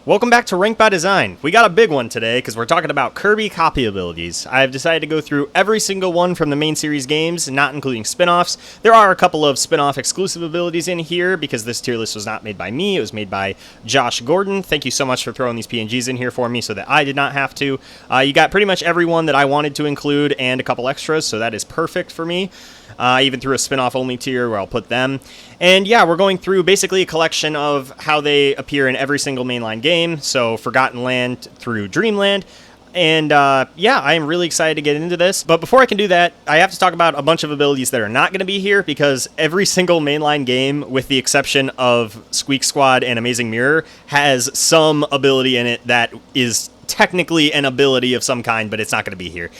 Welcome back to Rank by Design. We got a big one today because we're talking about Kirby copy abilities. I've decided to go through every single one from the main series games, not including spin-offs. There are a couple of spin-off exclusive abilities in here because this tier list was not made by me. It was made by Josh Gordon. Thank you so much for throwing these PNGs in here for me so that I did not have to. You got pretty much every one that I wanted to include and a couple extras, so that is perfect for me. Even through a spin-off only tier where I'll put them. And yeah, we're going through basically a collection of how they appear in every single mainline game. So Forgotten Land through Dreamland. And yeah, I am really excited to get into this. But before I can do that, I have to talk about a bunch of abilities that are not going to be here because every single mainline game, with the exception of Squeak Squad and Amazing Mirror, has some ability in it that is technically an ability of some kind, but it's not going to be here.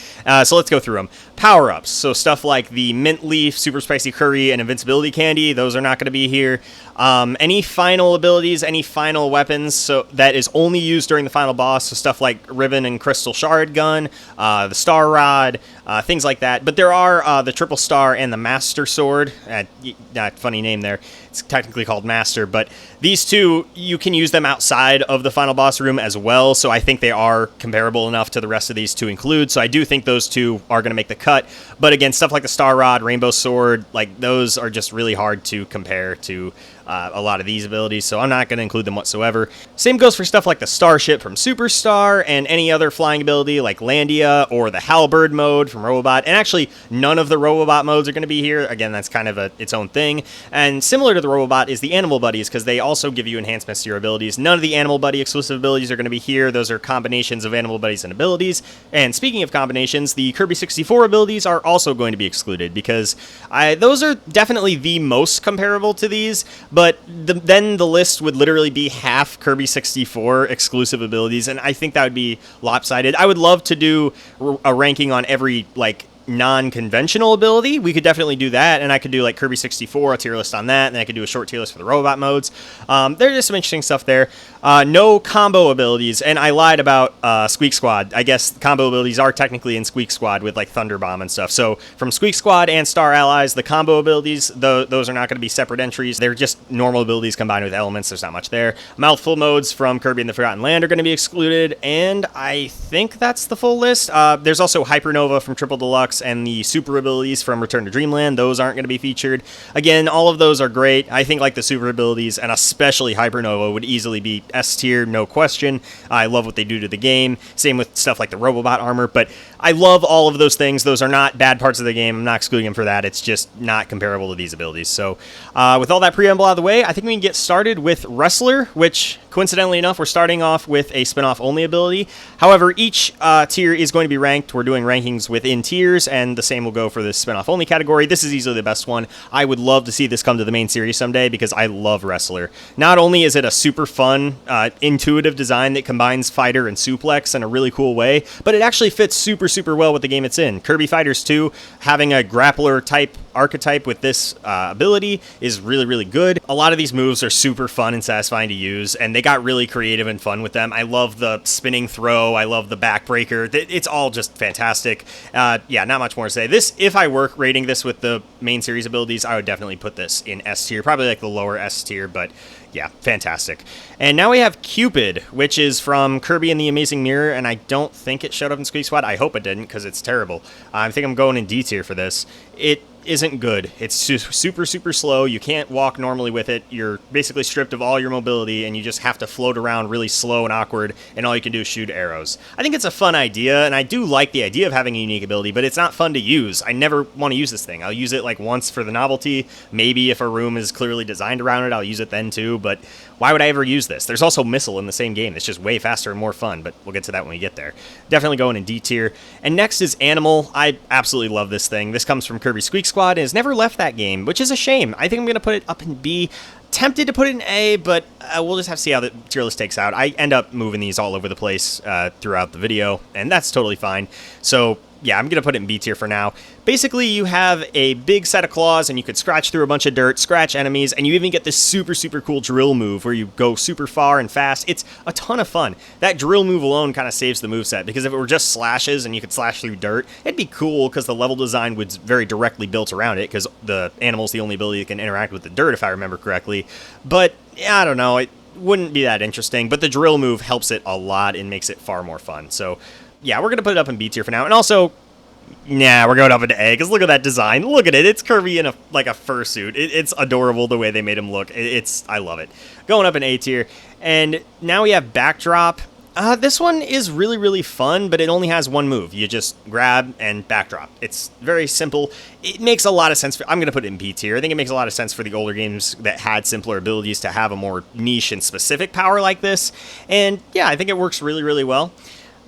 So let's go through them. Power-ups. So stuff like the Mint Leaf, Super Spicy Curry, and Invincibility Candy, those are not going to be here. Any final abilities, any final weapons, so that is only used during the final boss, so stuff like Ribbon and Crystal Shard Gun, the Star Rod, things like that. But there are the Triple Star and the Master Sword. That funny name there. It's technically called Master, but these two, you can use them outside of the final boss room as well, so I think they are comparable enough to the rest of these to include, so I do think those two are going to make the cut. But again, stuff like the Star Rod, Rainbow Sword, like those are just really hard to compare to a lot of these abilities, so I'm not going to include them whatsoever. Same goes for stuff like the Starship from Superstar and any other flying ability like Landia or the Halberd mode from Robobot. And actually, none of the Robobot modes are going to be here. Again, that's kind of its own thing. And similar to the Robobot is the Animal Buddies, because they also give you enhancements to your abilities. None of the Animal Buddy exclusive abilities are going to be here. Those are combinations of Animal Buddies and abilities. And speaking of combinations, the Kirby 64 abilities are also going to be excluded because those are definitely the most comparable to these. But then the list would literally be half Kirby 64 exclusive abilities, and I think that would be lopsided. I would love to do a ranking on every, like, non-conventional ability. We could definitely do that, and I could do like Kirby 64, a tier list on that, and I could do a short tier list for the robot modes. There's just some interesting stuff there. No combo abilities, and I lied about Squeak Squad. I guess combo abilities are technically in Squeak Squad with like Thunder Bomb and stuff. So from Squeak Squad and Star Allies, the combo abilities, those are not going to be separate entries. They're just normal abilities combined with elements. There's not much there. Mouthful modes from Kirby and the Forgotten Land are going to be excluded, and I think that's the full list. There's also Hypernova from Triple Deluxe and the super abilities from Return to Dreamland. Those aren't going to be featured. Again, all of those are great. I think like the super abilities and especially Hypernova would easily be S tier, no question. I love what they do to the game. Same with stuff like the Robobot armor, but I love all of those things. Those are not bad parts of the game. I'm not excluding them for that. It's just not comparable to these abilities. So with all that preamble out of the way, I think we can get started with Wrestler, which coincidentally enough, we're starting off with a spin-off only ability. However, each tier is going to be ranked. We're doing rankings within tiers, and the same will go for this spin-off only category. This is easily the best one. I would love to see this come to the main series someday because I love Wrestler. Not only is it a super fun, intuitive design that combines fighter and suplex in a really cool way, but it actually fits super, super well with the game it's in. Kirby Fighters 2, having a grappler type archetype with this ability is really, really good. A lot of these moves are super fun and satisfying to use, and they got really creative and fun with them. I love the spinning throw. I love the backbreaker. It's all just fantastic. Yeah, not much more to say. This, if I were rating this with the main series abilities, I would definitely put this in S tier, probably like the lower S tier, but yeah, fantastic. And now we have Cupid, which is from Kirby and the Amazing Mirror, and I don't think it showed up in Squeak Squad. I hope it didn't, because it's terrible. I think I'm going in D tier for this. It isn't good. It's super, super slow. You can't walk normally with it. You're basically stripped of all your mobility, and you just have to float around really slow and awkward, and all you can do is shoot arrows. I think it's a fun idea, and I do like the idea of having a unique ability, but it's not fun to use. I never want to use this thing. I'll use it like once for the novelty. Maybe if a room is clearly designed around it, I'll use it then too, but why would I ever use this? There's also Missile in the same game. It's just way faster and more fun, but we'll get to that when we get there. Definitely going in D tier. And next is Animal. I absolutely love this thing. This comes from Kirby Squeak Squad and has never left that game, which is a shame. I think I'm going to put it up in B. Tempted to put it in A, but we'll just have to see how the tier list takes out. I end up moving these all over the place throughout the video, and that's totally fine. So yeah, I'm going to put it in B tier for now. Basically, you have a big set of claws, and you could scratch through a bunch of dirt, scratch enemies, and you even get this super, super cool drill move where you go super far and fast. It's a ton of fun. That drill move alone kind of saves the moveset, because if it were just slashes and you could slash through dirt, it'd be cool because the level design was very directly built around it, because the animal's the only ability that can interact with the dirt, if I remember correctly. But, yeah, I don't know. wouldn't be that interesting, but the drill move helps it a lot and makes it far more fun. So, yeah, we're going to put it up in B tier for now. And also, we're going up into A, because look at that design. Look at it. It's Kirby in a fursuit. It's adorable the way they made him look. I love it. Going up in A tier. And now we have Backdrop. This one is really, really fun, but it only has one move. You just grab and backdrop. It's very simple. It makes a lot of sense. I'm going to put it in B tier. I think it makes a lot of sense for the older games that had simpler abilities to have a more niche and specific power like this. And yeah, I think it works really, really well.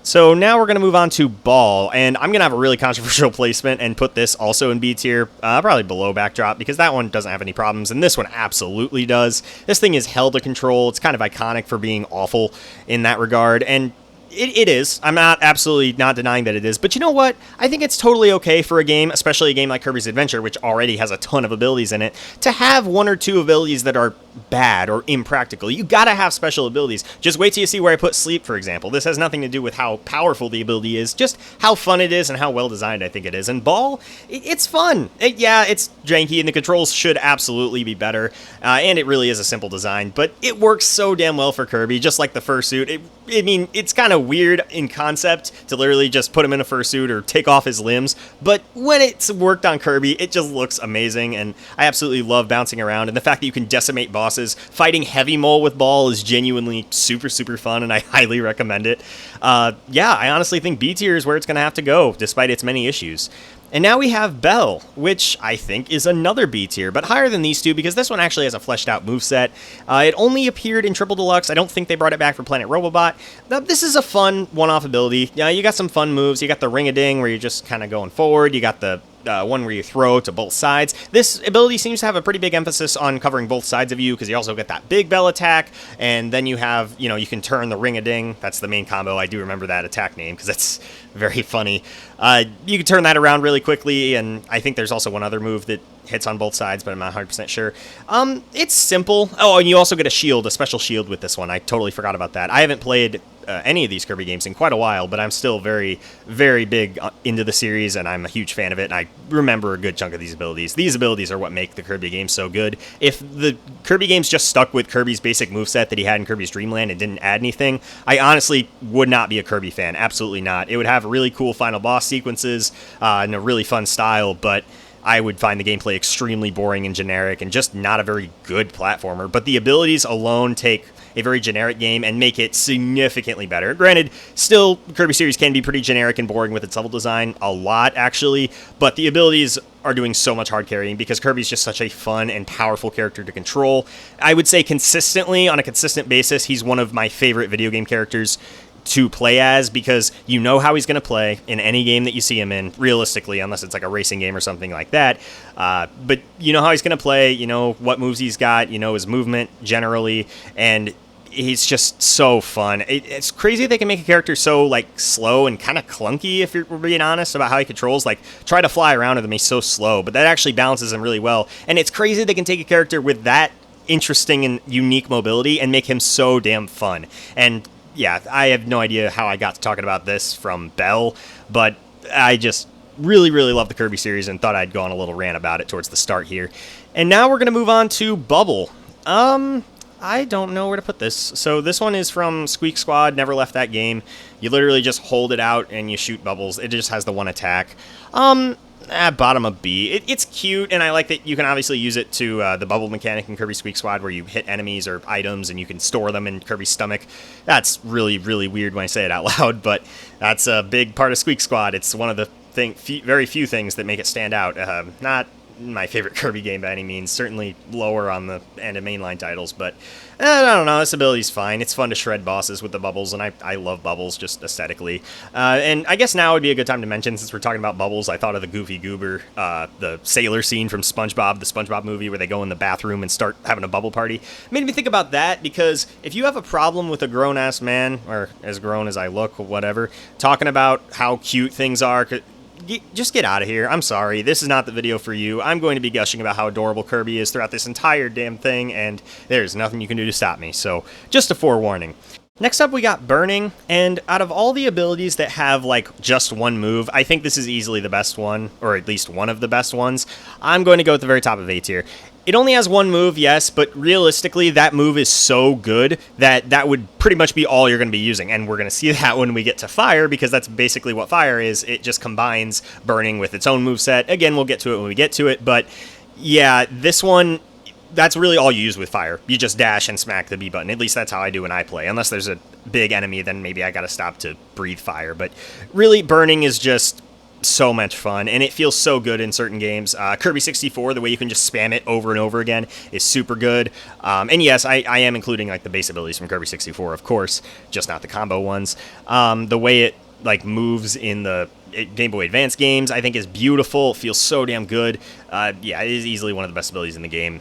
So now we're going to move on to Ball, and I'm going to have a really controversial placement and put this also in B tier, probably below Backdrop, because that one doesn't have any problems, and this one absolutely does. This thing is hell to control. It's kind of iconic for being awful in that regard, and it is. I'm absolutely not denying that it is. But you know what? I think it's totally okay for a game, especially a game like Kirby's Adventure, which already has a ton of abilities in it, to have one or two abilities that are bad or impractical. You gotta have special abilities. Just wait till you see where I put Sleep, for example. This has nothing to do with how powerful the ability is, just how fun it is and how well designed I think it is. And Ball, it's fun. Yeah, it's janky, and the controls should absolutely be better, and it really is a simple design, but it works so damn well for Kirby, just like the fursuit. I mean, it's kind of weird in concept to literally just put him in a fursuit or take off his limbs, but when it's worked on Kirby, it just looks amazing, and I absolutely love bouncing around, and the fact that you can decimate bosses. Fighting Heavy Mole with Ball is genuinely super, super fun, and I highly recommend it. Yeah, I honestly think B tier is where it's going to have to go, despite its many issues. And now we have Bell, which I think is another B tier, but higher than these two because this one actually has a fleshed out moveset. It only appeared in Triple Deluxe. I don't think they brought it back for Planet Robobot. Now, this is a fun one-off ability. You got some fun moves. You got the Ring-a-Ding where you're just kind of going forward. You got the one where you throw to both sides. This ability seems to have a pretty big emphasis on covering both sides of you because you also get that big bell attack, and then you have, you can turn the Ring-a-Ding. That's the main combo. I do remember that attack name because it's very funny. You can turn that around really quickly, and I think there's also one other move that hits on both sides, but I'm not 100% sure. It's simple. Oh, and you also get a shield, a special shield with this one. I totally forgot about that. I haven't played any of these Kirby games in quite a while, but I'm still very, very big into the series, and I'm a huge fan of it, and I remember a good chunk of these abilities. These abilities are what make the Kirby games so good. If the Kirby games just stuck with Kirby's basic moveset that he had in Kirby's Dream Land and didn't add anything, I honestly would not be a Kirby fan. Absolutely not. It would have really cool final boss sequences and a really fun style, but I would find the gameplay extremely boring and generic and just not a very good platformer. But the abilities alone take a very generic game and make it significantly better. Granted, still, Kirby series can be pretty generic and boring with its level design, a lot actually, but the abilities are doing so much hard carrying because Kirby's just such a fun and powerful character to control. I would say consistently, on a consistent basis, he's one of my favorite video game characters to play as because you know how he's going to play in any game that you see him in, realistically, unless it's like a racing game or something like that. But you know how he's going to play, you know what moves he's got, you know his movement generally, and he's just so fun. It's crazy they can make a character so like slow and kind of clunky, if you're being honest about how he controls. Like, try to fly around with him, he's so slow, but that actually balances him really well. And it's crazy they can take a character with that interesting and unique mobility and make him so damn fun. And yeah, I have no idea how I got to talking about this from Bell, but I just really, really love the Kirby series and thought I'd go on a little rant about it towards the start here. And now we're going to move on to Bubble. I don't know where to put this. So this one is from Squeak Squad, never left that game. You literally just hold it out and you shoot bubbles. It just has the one attack. Bottom of B. It's cute, and I like that you can obviously use it to the bubble mechanic in Kirby Squeak Squad where you hit enemies or items and you can store them in Kirby's stomach. That's really, really weird when I say it out loud, but that's a big part of Squeak Squad. It's one of the very few things that make it stand out. Not my favorite Kirby game by any means, certainly lower on the end of mainline titles, but I don't know, this ability's fine. It's fun to shred bosses with the bubbles, and I love bubbles just aesthetically. And I guess now would be a good time to mention, since we're talking about bubbles, I thought of the Goofy Goober, the sailor scene from SpongeBob, the SpongeBob movie where they go in the bathroom and start having a bubble party. It made me think about that, because if you have a problem with a grown-ass man, or as grown as I look, or whatever, talking about how cute things are, just get out of here. I'm sorry. This is not the video for you. I'm going to be gushing about how adorable Kirby is throughout this entire damn thing, and there's nothing you can do to stop me. So, just a forewarning. Next up, we got Burning, and out of all the abilities that have, like, just one move, I think this is easily the best one, or at least one of the best ones. I'm going to go at the very top of A tier. It only has one move, yes, but realistically, that move is so good that that would pretty much be all you're going to be using. And we're going to see that when we get to fire, because that's basically what fire is. It just combines burning with its own moveset. Again, we'll get to it when we get to it, but yeah, this one, that's really all you use with fire. You just dash and smack the B button. At least that's how I do when I play. Unless there's a big enemy, then maybe I gotta stop to breathe fire. But really, burning is just so much fun, and it feels so good in certain games. Kirby 64, the way you can just spam it over and over again is super good. And yes, I am including like the base abilities from Kirby 64, of course, just not the combo ones. The way it like moves in the Game Boy Advance games, I think, is beautiful. It feels so damn good. Yeah, it is easily one of the best abilities in the game,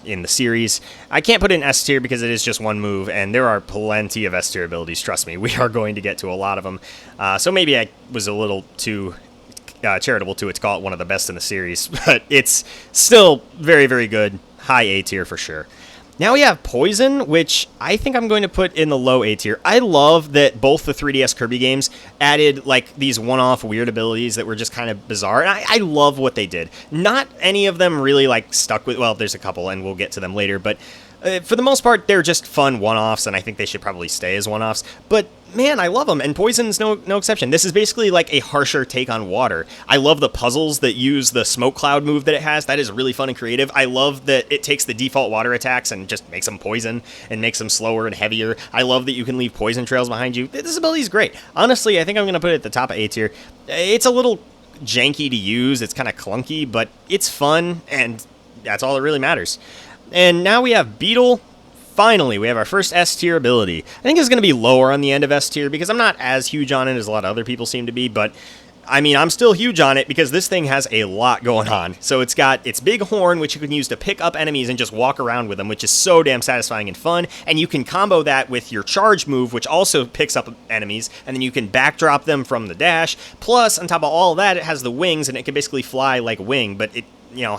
in the series. I can't put it in S tier because it is just one move, and there are plenty of S tier abilities. Trust me, we are going to get to a lot of them. So maybe I was a little too charitable to it to call it one of the best in the series, but it's still very, very good. High A tier for sure. Now we have Poison, which I think I'm going to put in the low A tier. I love that both the 3DS Kirby games added like these one-off weird abilities that were just kind of bizarre, and I love what they did. Not any of them really like stuck with, well, there's a couple and we'll get to them later, but for the most part, they're just fun one-offs, and I think they should probably stay as one-offs. But man, I love them, and Poison's no exception. This is basically like a harsher take on water. I love the puzzles that use the smoke cloud move that it has. That is really fun and creative. I love that it takes the default water attacks and just makes them poison and makes them slower and heavier. I love that you can leave poison trails behind you. This ability is great. Honestly, I think I'm going to put it at the top of A tier. It's a little janky to use. It's kind of clunky, but it's fun, and that's all that really matters. And now we have Beetle. Finally, we have our first S tier ability. I think it's going to be lower on the end of S tier because I'm not as huge on it as a lot of other people seem to be, but I mean, I'm still huge on it because this thing has a lot going on. So it's got its big horn, which you can use to pick up enemies and just walk around with them, which is so damn satisfying and fun. And you can combo that with your charge move, which also picks up enemies, and then you can backdrop them from the dash. Plus, on top of all of that, it has the wings, and it can basically fly like Wing, but it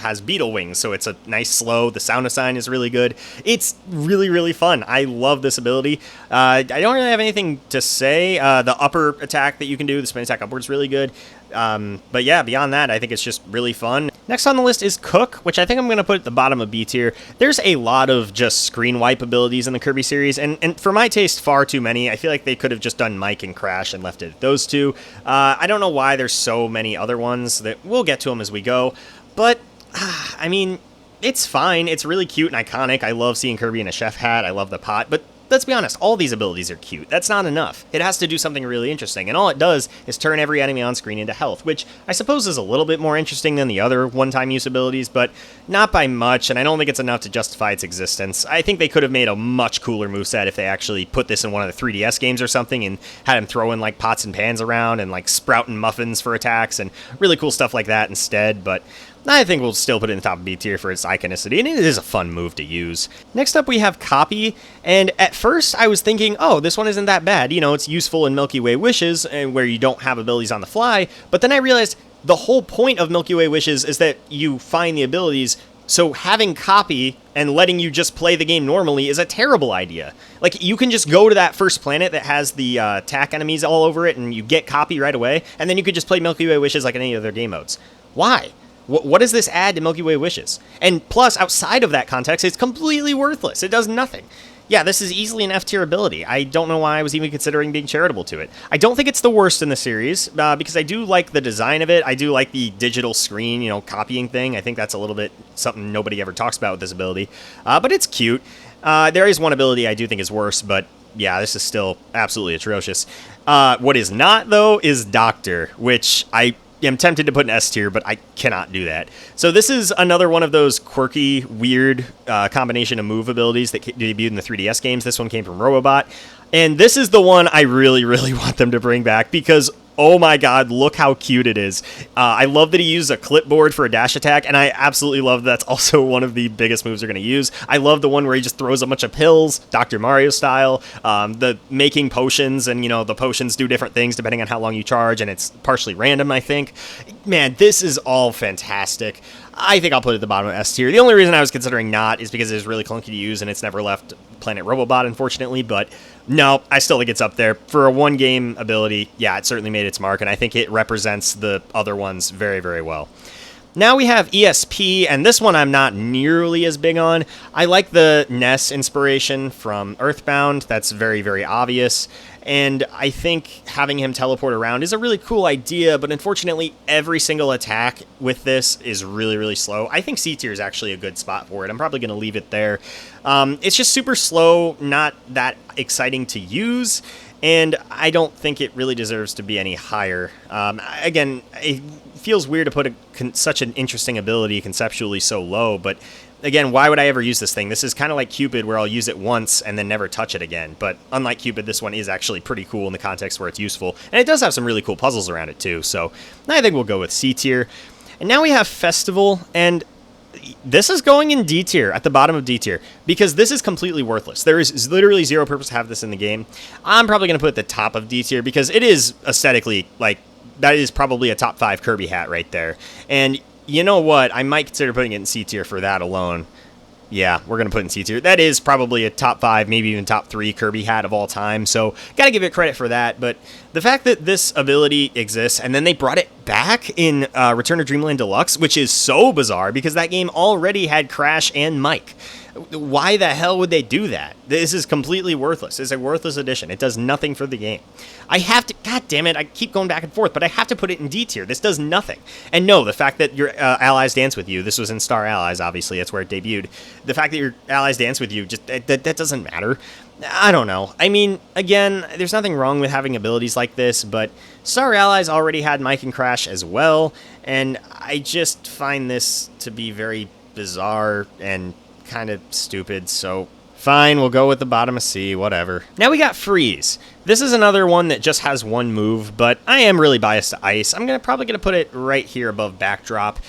has beetle wings, so it's a nice slow. The sound design is really good. It's really, really fun. I love this ability. I don't really have anything to say. The upper attack that you can do, the spin attack upwards, is really good. But yeah, beyond that, I think it's just really fun. Next on the list is Cook, which I think I'm going to put at the bottom of B tier. There's a lot of just screen wipe abilities in the Kirby series, and for my taste, far too many. I feel like they could have just done Mike and Crash and left it at those two. I don't know why there's so many other ones. That we'll get to them as we go. But, I mean, it's fine. It's really cute and iconic. I love seeing Kirby in a chef hat. I love the pot. But let's be honest, all these abilities are cute. That's not enough. It has to do something really interesting. And all it does is turn every enemy on screen into health, which I suppose is a little bit more interesting than the other one-time use abilities, but not by much, and I don't think it's enough to justify its existence. I think they could have made a much cooler moveset if they actually put this in one of the 3DS games or something and had him throwing like pots and pans around and like sprouting muffins for attacks and really cool stuff like that instead, but I think we'll still put it in the top of B tier for its iconicity, and it is a fun move to use. Next up, we have Copy, and at first I was thinking, oh, this one isn't that bad. You know, it's useful in Milky Way Wishes, where you don't have abilities on the fly, but then I realized the whole point of Milky Way Wishes is that you find the abilities, so having Copy and letting you just play the game normally is a terrible idea. Like, you can just go to that first planet that has the attack enemies all over it, and you get Copy right away, and then you could just play Milky Way Wishes like in any other game modes. Why? What does this add to Milky Way Wishes? And plus, outside of that context, it's completely worthless. It does nothing. Yeah, this is easily an F-tier ability. I don't know why I was even considering being charitable to it. I don't think it's the worst in the series, because I do like the design of it. I do like the digital screen, copying thing. I think that's a little bit something nobody ever talks about with this ability. But it's cute. There is one ability I do think is worse, but yeah, this is still absolutely atrocious. What is not, though, is Doctor, which I'm tempted to put an S tier, but I cannot do that. So this is another one of those quirky, weird combination of move abilities that debuted in the 3DS games. This one came from Robobot. And this is the one I really, really want them to bring back because, oh my god, look how cute it is. I love that he used a clipboard for a dash attack, and I absolutely love that's also one of the biggest moves they're going to use. I love the one where he just throws a bunch of pills, Dr. Mario style, the making potions, and, the potions do different things depending on how long you charge, and it's partially random, I think. Man, this is all fantastic. I think I'll put it at the bottom of S tier. The only reason I was considering not is because it's really clunky to use, and it's never left Planet Robobot, unfortunately, but no, I still think it's up there. For a one-game ability, yeah, it certainly made its mark, and I think it represents the other ones very, very well. Now we have ESP, and this one I'm not nearly as big on. I like the Ness inspiration from Earthbound. That's very, very obvious. And I think having him teleport around is a really cool idea, but unfortunately every single attack with this is really, really slow. I think C tier is actually a good spot for it. I'm probably going to leave it there. It's just super slow, not that exciting to use, and I don't think it really deserves to be any higher. Again, it feels weird to put such an interesting ability conceptually so low, but again, why would I ever use this thing? This is kind of like Cupid, where I'll use it once and then never touch it again. But unlike Cupid, this one is actually pretty cool in the context where it's useful. And it does have some really cool puzzles around it too, so I think we'll go with C tier. And now we have Festival, and this is going in D tier, at the bottom of D tier, because this is completely worthless. There is literally zero purpose to have this in the game. I'm probably going to put it at the top of D tier because it is aesthetically, like, that is probably a top 5 Kirby hat right there. And you know what? I might consider putting it in C tier for that alone. Yeah, we're going to put it in C tier. That is probably a top 5, maybe even top 3 Kirby hat of all time, so gotta give it credit for that. But the fact that this ability exists, and then they brought it back in Return to Dreamland Deluxe, which is so bizarre because that game already had Crash and Mike. Why the hell would they do that? This is completely worthless. It's a worthless addition. It does nothing for the game. I have to, god damn it, I keep going back and forth, but I have to put it in D tier. This does nothing. And no, the fact that your allies dance with you, this was in Star Allies, obviously, that's where it debuted. The fact that your allies dance with you, just that doesn't matter. I don't know. I mean, again, there's nothing wrong with having abilities like this, but Star Allies already had Mike and Crash as well, and I just find this to be very bizarre and kind of stupid, so fine, we'll go with the bottom of C, whatever. Now we got Freeze. This is another one that just has one move, but I am really biased to Ice. I'm probably going to put it right here above Backdrop.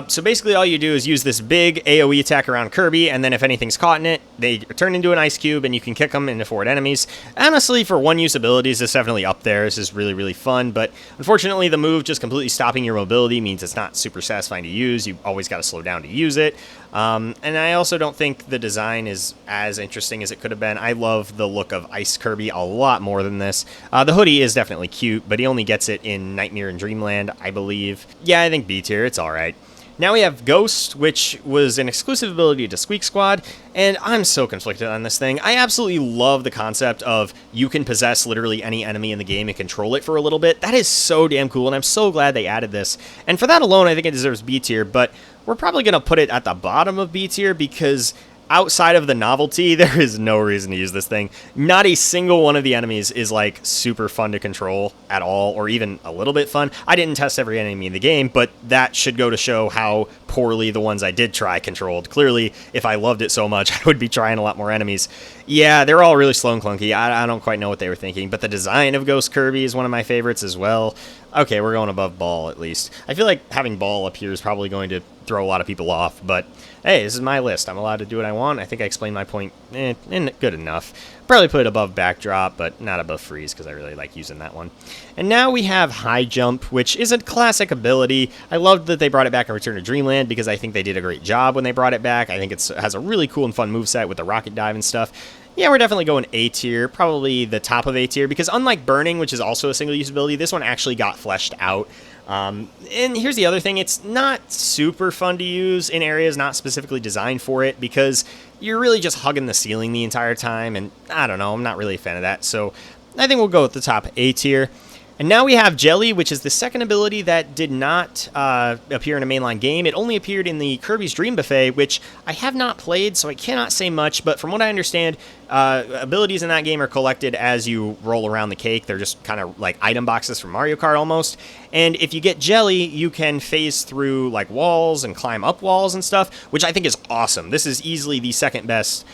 So basically all you do is use this big AoE attack around Kirby, and then if anything's caught in it, they turn into an ice cube, and you can kick them into forward enemies. Honestly, for one-use abilities, it's definitely up there. This is really, really fun, but unfortunately the move just completely stopping your mobility means it's not super satisfying to use. You always got to slow down to use it. And I also don't think the design is as interesting as it could have been. I love the look of Ice Kirby a lot more than this. The hoodie is definitely cute, but he only gets it in Nightmare and Dreamland, I believe. Yeah, I think B tier, it's alright. Now we have Ghost, which was an exclusive ability to Squeak Squad, and I'm so conflicted on this thing. I absolutely love the concept of you can possess literally any enemy in the game and control it for a little bit. That is so damn cool, and I'm so glad they added this. And for that alone, I think it deserves B tier, but we're probably going to put it at the bottom of B tier because outside of the novelty, there is no reason to use this thing. Not a single one of the enemies is like super fun to control at all, or even a little bit fun. I didn't test every enemy in the game, but that should go to show how poorly the ones I did try controlled. Clearly, if I loved it so much, I would be trying a lot more enemies. Yeah, they're all really slow and clunky. I don't quite know what they were thinking, but the design of Ghost Kirby is one of my favorites as well. Okay, we're going above Ball at least. I feel like having Ball up here is probably going to throw a lot of people off, but hey, this is my list. I'm allowed to do what I want. I think I explained my point good enough. Probably put it above Backdrop, but not above Freeze because I really like using that one. And now we have High Jump, which is a classic ability. I loved that they brought it back in Return to Dreamland because I think they did a great job when they brought it back. I think it has a really cool and fun moveset with the rocket dive and stuff. Yeah, we're definitely going A tier, probably the top of A tier, because unlike Burning, which is also a single-use ability, this one actually got fleshed out. And here's the other thing, it's not super fun to use in areas not specifically designed for it, because you're really just hugging the ceiling the entire time, and I don't know, I'm not really a fan of that, so I think we'll go with the top A tier. And now we have Jelly, which is the second ability that did not appear in a mainline game. It only appeared in the Kirby's Dream Buffet, which I have not played, so I cannot say much. But from what I understand, abilities in that game are collected as you roll around the cake. They're just kind of like item boxes from Mario Kart almost. And if you get Jelly, you can phase through like walls and climb up walls and stuff, which I think is awesome. This is easily the second best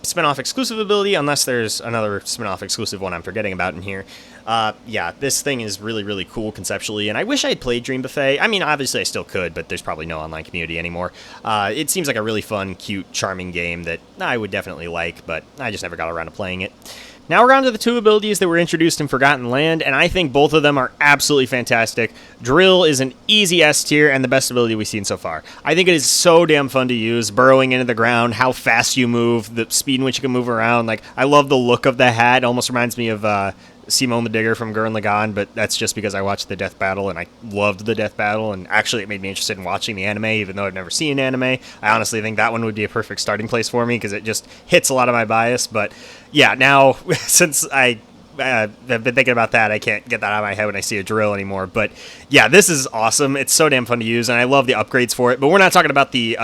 spin-off exclusive ability, unless there's another spin-off exclusive one I'm forgetting about in here. Yeah, this thing is really, really cool conceptually, and I wish I had played Dream Buffet. I mean, obviously I still could, but there's probably no online community anymore. It seems like a really fun, cute, charming game that I would definitely like, but I just never got around to playing it. Now we're on to the two abilities that were introduced in Forgotten Land, and I think both of them are absolutely fantastic. Drill is an easy S tier and the best ability we've seen so far. I think it is so damn fun to use, burrowing into the ground, how fast you move, the speed in which you can move around. Like, I love the look of the hat. It almost reminds me of Simone the Digger from Gurren Lagann, but that's just because I watched the Death Battle and I loved the Death Battle, and actually it made me interested in watching the anime, even though I've never seen anime. I honestly think that one would be a perfect starting place for me because it just hits a lot of my bias. But yeah, now since I've been thinking about that, I can't get that out of my head when I see a drill anymore. But yeah, this is awesome. It's so damn fun to use, and I love the upgrades for it. But we're not talking about the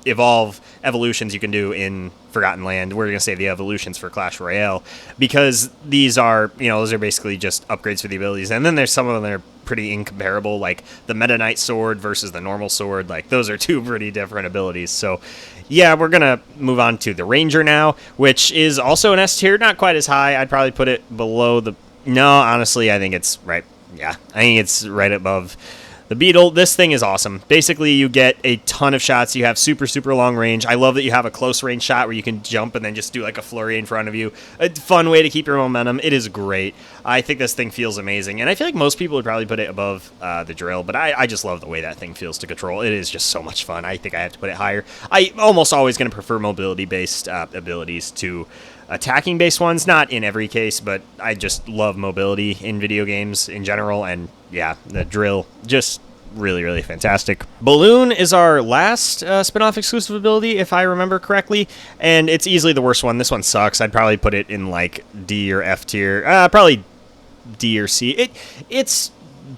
evolutions you can do in Forgotten Land. We're going to save the evolutions for Clash Royale, because these are, those are basically just upgrades for the abilities. And then there's some of them that are pretty incomparable, like the Meta Knight sword versus the normal sword. Like, those are two pretty different abilities. So yeah, we're going to move on to the Ranger now, which is also an S tier, not quite as high. I'd probably put it below the... No, honestly, I think it's right. Yeah, I think it's right above the Beetle. This thing is awesome. Basically, you get a ton of shots. You have super, super long range. I love that you have a close range shot where you can jump and then just do like a flurry in front of you. A fun way to keep your momentum. It is great. I think this thing feels amazing, and I feel like most people would probably put it above the drill, but I just love the way that thing feels to control. It is just so much fun. I think I have to put it higher. I almost always going to prefer mobility-based abilities to attacking-based ones. Not in every case, but I just love mobility in video games in general, and yeah, the drill, just really, really fantastic. Balloon is our last spin-off exclusive ability, if I remember correctly, and it's easily the worst one. This one sucks. I'd probably put it in like D or F tier. Probably D or C. It's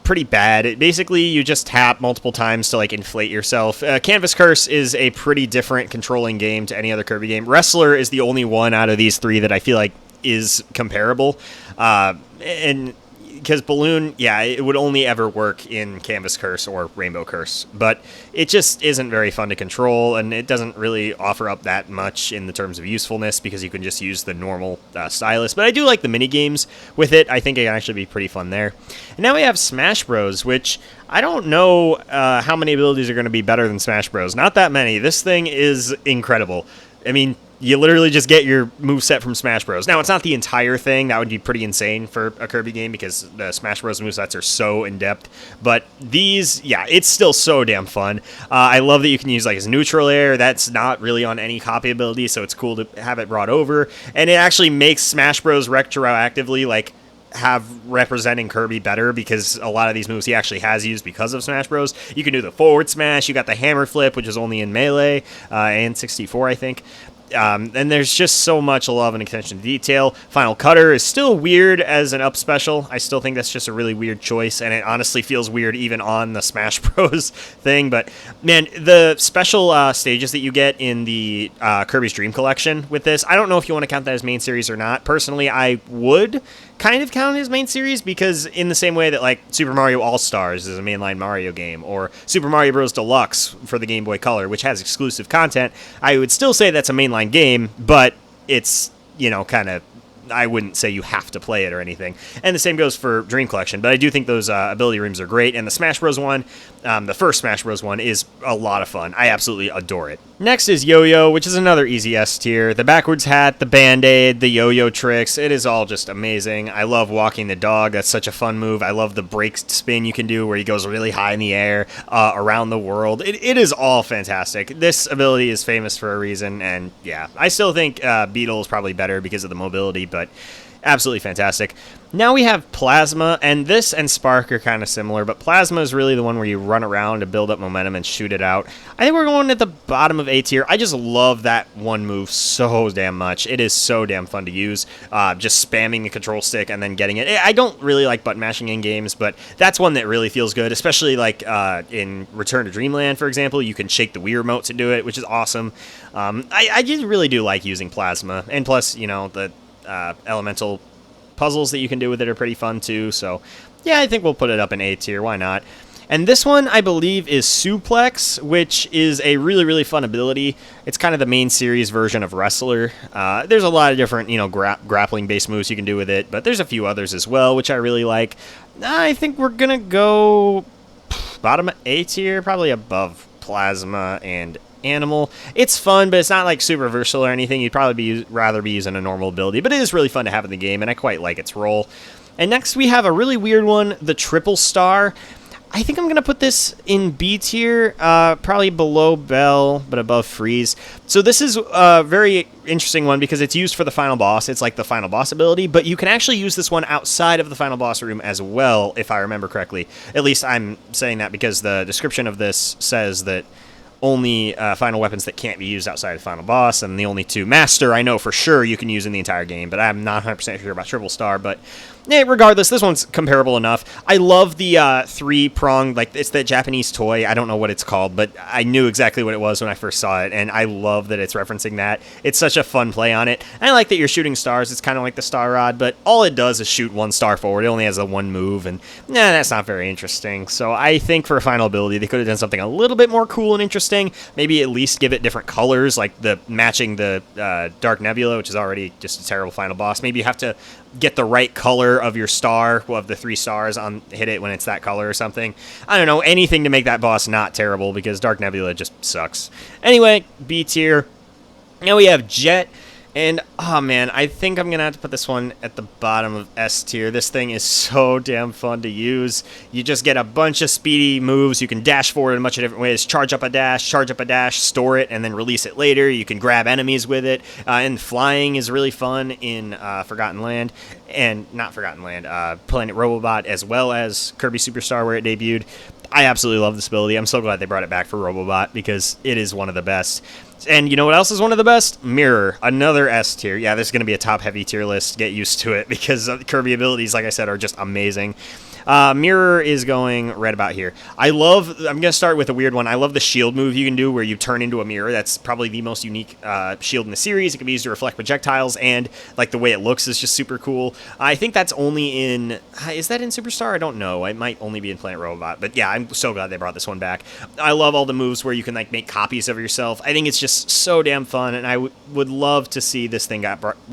pretty bad. Basically, you just tap multiple times to like inflate yourself. Canvas Curse is a pretty different controlling game to any other Kirby game. Wrestler is the only one out of these three that I feel like is comparable. And because Balloon, yeah, it would only ever work in Canvas Curse or Rainbow Curse, but it just isn't very fun to control, and it doesn't really offer up that much in the terms of usefulness because you can just use the normal stylus. But I do like the mini games with it. I think it can actually be pretty fun there. And now we have Smash Bros, which I don't know how many abilities are going to be better than Smash Bros. Not that many. This thing is incredible. I mean, you literally just get your moveset from Smash Bros. Now, it's not the entire thing. That would be pretty insane for a Kirby game because the Smash Bros. Movesets are so in-depth. But these, yeah, it's still so damn fun. I love that you can use like his neutral air. That's not really on any copy ability, so it's cool to have it brought over. And it actually makes Smash Bros. Retroactively, like, have representing Kirby better because a lot of these moves he actually has used because of Smash Bros. You can do the forward smash. You got the hammer flip, which is only in Melee and 64, I think. And there's just so much love and attention to detail. Final Cutter is still weird as an up special. I still think that's just a really weird choice, and it honestly feels weird even on the Smash Bros. Thing. But, man, the special stages that you get in the Kirby's Dream Collection with this, I don't know if you want to count that as main series or not. Personally, I would kind of count it as main series because in the same way that, like, Super Mario All-Stars is a mainline Mario game, or Super Mario Bros. Deluxe for the Game Boy Color, which has exclusive content, I would still say that's a mainline game, but it's, kind of, I wouldn't say you have to play it or anything. And the same goes for Dream Collection, but I do think those ability rooms are great, and the Smash Bros. One, the first Smash Bros. One, is a lot of fun. I absolutely adore it. Next is Yo-Yo, which is another easy S tier. The backwards hat, the Band-Aid, the yo-yo tricks, it is all just amazing. I love walking the dog. That's such a fun move. I love the break spin you can do where he goes really high in the air around the world. It is all fantastic. This ability is famous for a reason, and yeah, I still think Beetle is probably better because of the mobility, but absolutely fantastic. Now we have Plasma, and this and Spark are kind of similar, but Plasma is really the one where you run around to build up momentum and shoot it out. I think we're going at the bottom of A tier. I just love that one move so damn much. It is so damn fun to use, just spamming the control stick and then getting it. I don't really like button mashing in games, but that's one that really feels good, especially like in Return to Dreamland, for example. You can shake the Wii Remote to do it, which is awesome. I just really do like using Plasma, and plus, the elemental puzzles that you can do with it are pretty fun too, so yeah, I think we'll put it up in A tier. Why not? And this one, I believe, is Suplex, which is a really, really fun ability. It's kind of the main series version of Wrestler. There's a lot of different, grappling-based moves you can do with it, but there's a few others as well, which I really like. I think we're gonna go bottom A tier, probably above Plasma and Animal. It's fun, but it's not like super versatile or anything. You'd probably rather be using a normal ability, but it is really fun to have in the game, and I quite like its role. And next we have a really weird one, the Triple Star. I think I'm going to put this in B tier, probably below Bell, but above Freeze. So this is a very interesting one because it's used for the final boss. It's like the final boss ability, but you can actually use this one outside of the final boss room as well, if I remember correctly. At least I'm saying that because the description of this says that only final weapons that can't be used outside of the final boss, and the only 2 Master I know for sure you can use in the entire game, but I'm not 100% sure about Triple Star, but regardless, this one's comparable enough. I love the 3-pronged, like, it's the Japanese toy. I don't know what it's called, but I knew exactly what it was when I first saw it, and I love that it's referencing that. It's such a fun play on it. And I like that you're shooting stars. It's kind of like the Star Rod, but all it does is shoot 1 star forward. It only has a 1 move, and that's not very interesting. So I think for a final ability, they could have done something a little bit more cool and interesting. Maybe at least give it different colors, like matching the Dark Nebula, which is already just a terrible final boss. Maybe you have to get the right color of your star, of the 3 stars, hit it when it's that color or something. I don't know, anything to make that boss not terrible, because Dark Nebula just sucks. Anyway, B tier. Now we have Jet. And, oh man, I think I'm going to have to put this one at the bottom of S tier. This thing is so damn fun to use. You just get a bunch of speedy moves. You can dash forward in a bunch of different ways. Charge up a dash, store it, and then release it later. You can grab enemies with it. And flying is really fun in Forgotten Land. And not Forgotten Land, Planet Robobot, as well as Kirby Superstar, where it debuted. I absolutely love this ability. I'm so glad they brought it back for Robobot, because it is one of the best. And you know what else is one of the best? Mirror, another S tier. Yeah, this is going to be a top-heavy tier list. Get used to it, because Kirby abilities, like I said, are just amazing. Mirror is going right about here. I'm going to start with a weird one. I love the shield move you can do where you turn into a mirror. That's probably the most unique shield in the series. It can be used to reflect projectiles, and like the way it looks is just super cool. I think that's only in... Is that in Superstar? I don't know. It might only be in Planet Robot. But yeah, I'm so glad they brought this one back. I love all the moves where you can like make copies of yourself. I think it's just so damn fun, and I would love to see this thing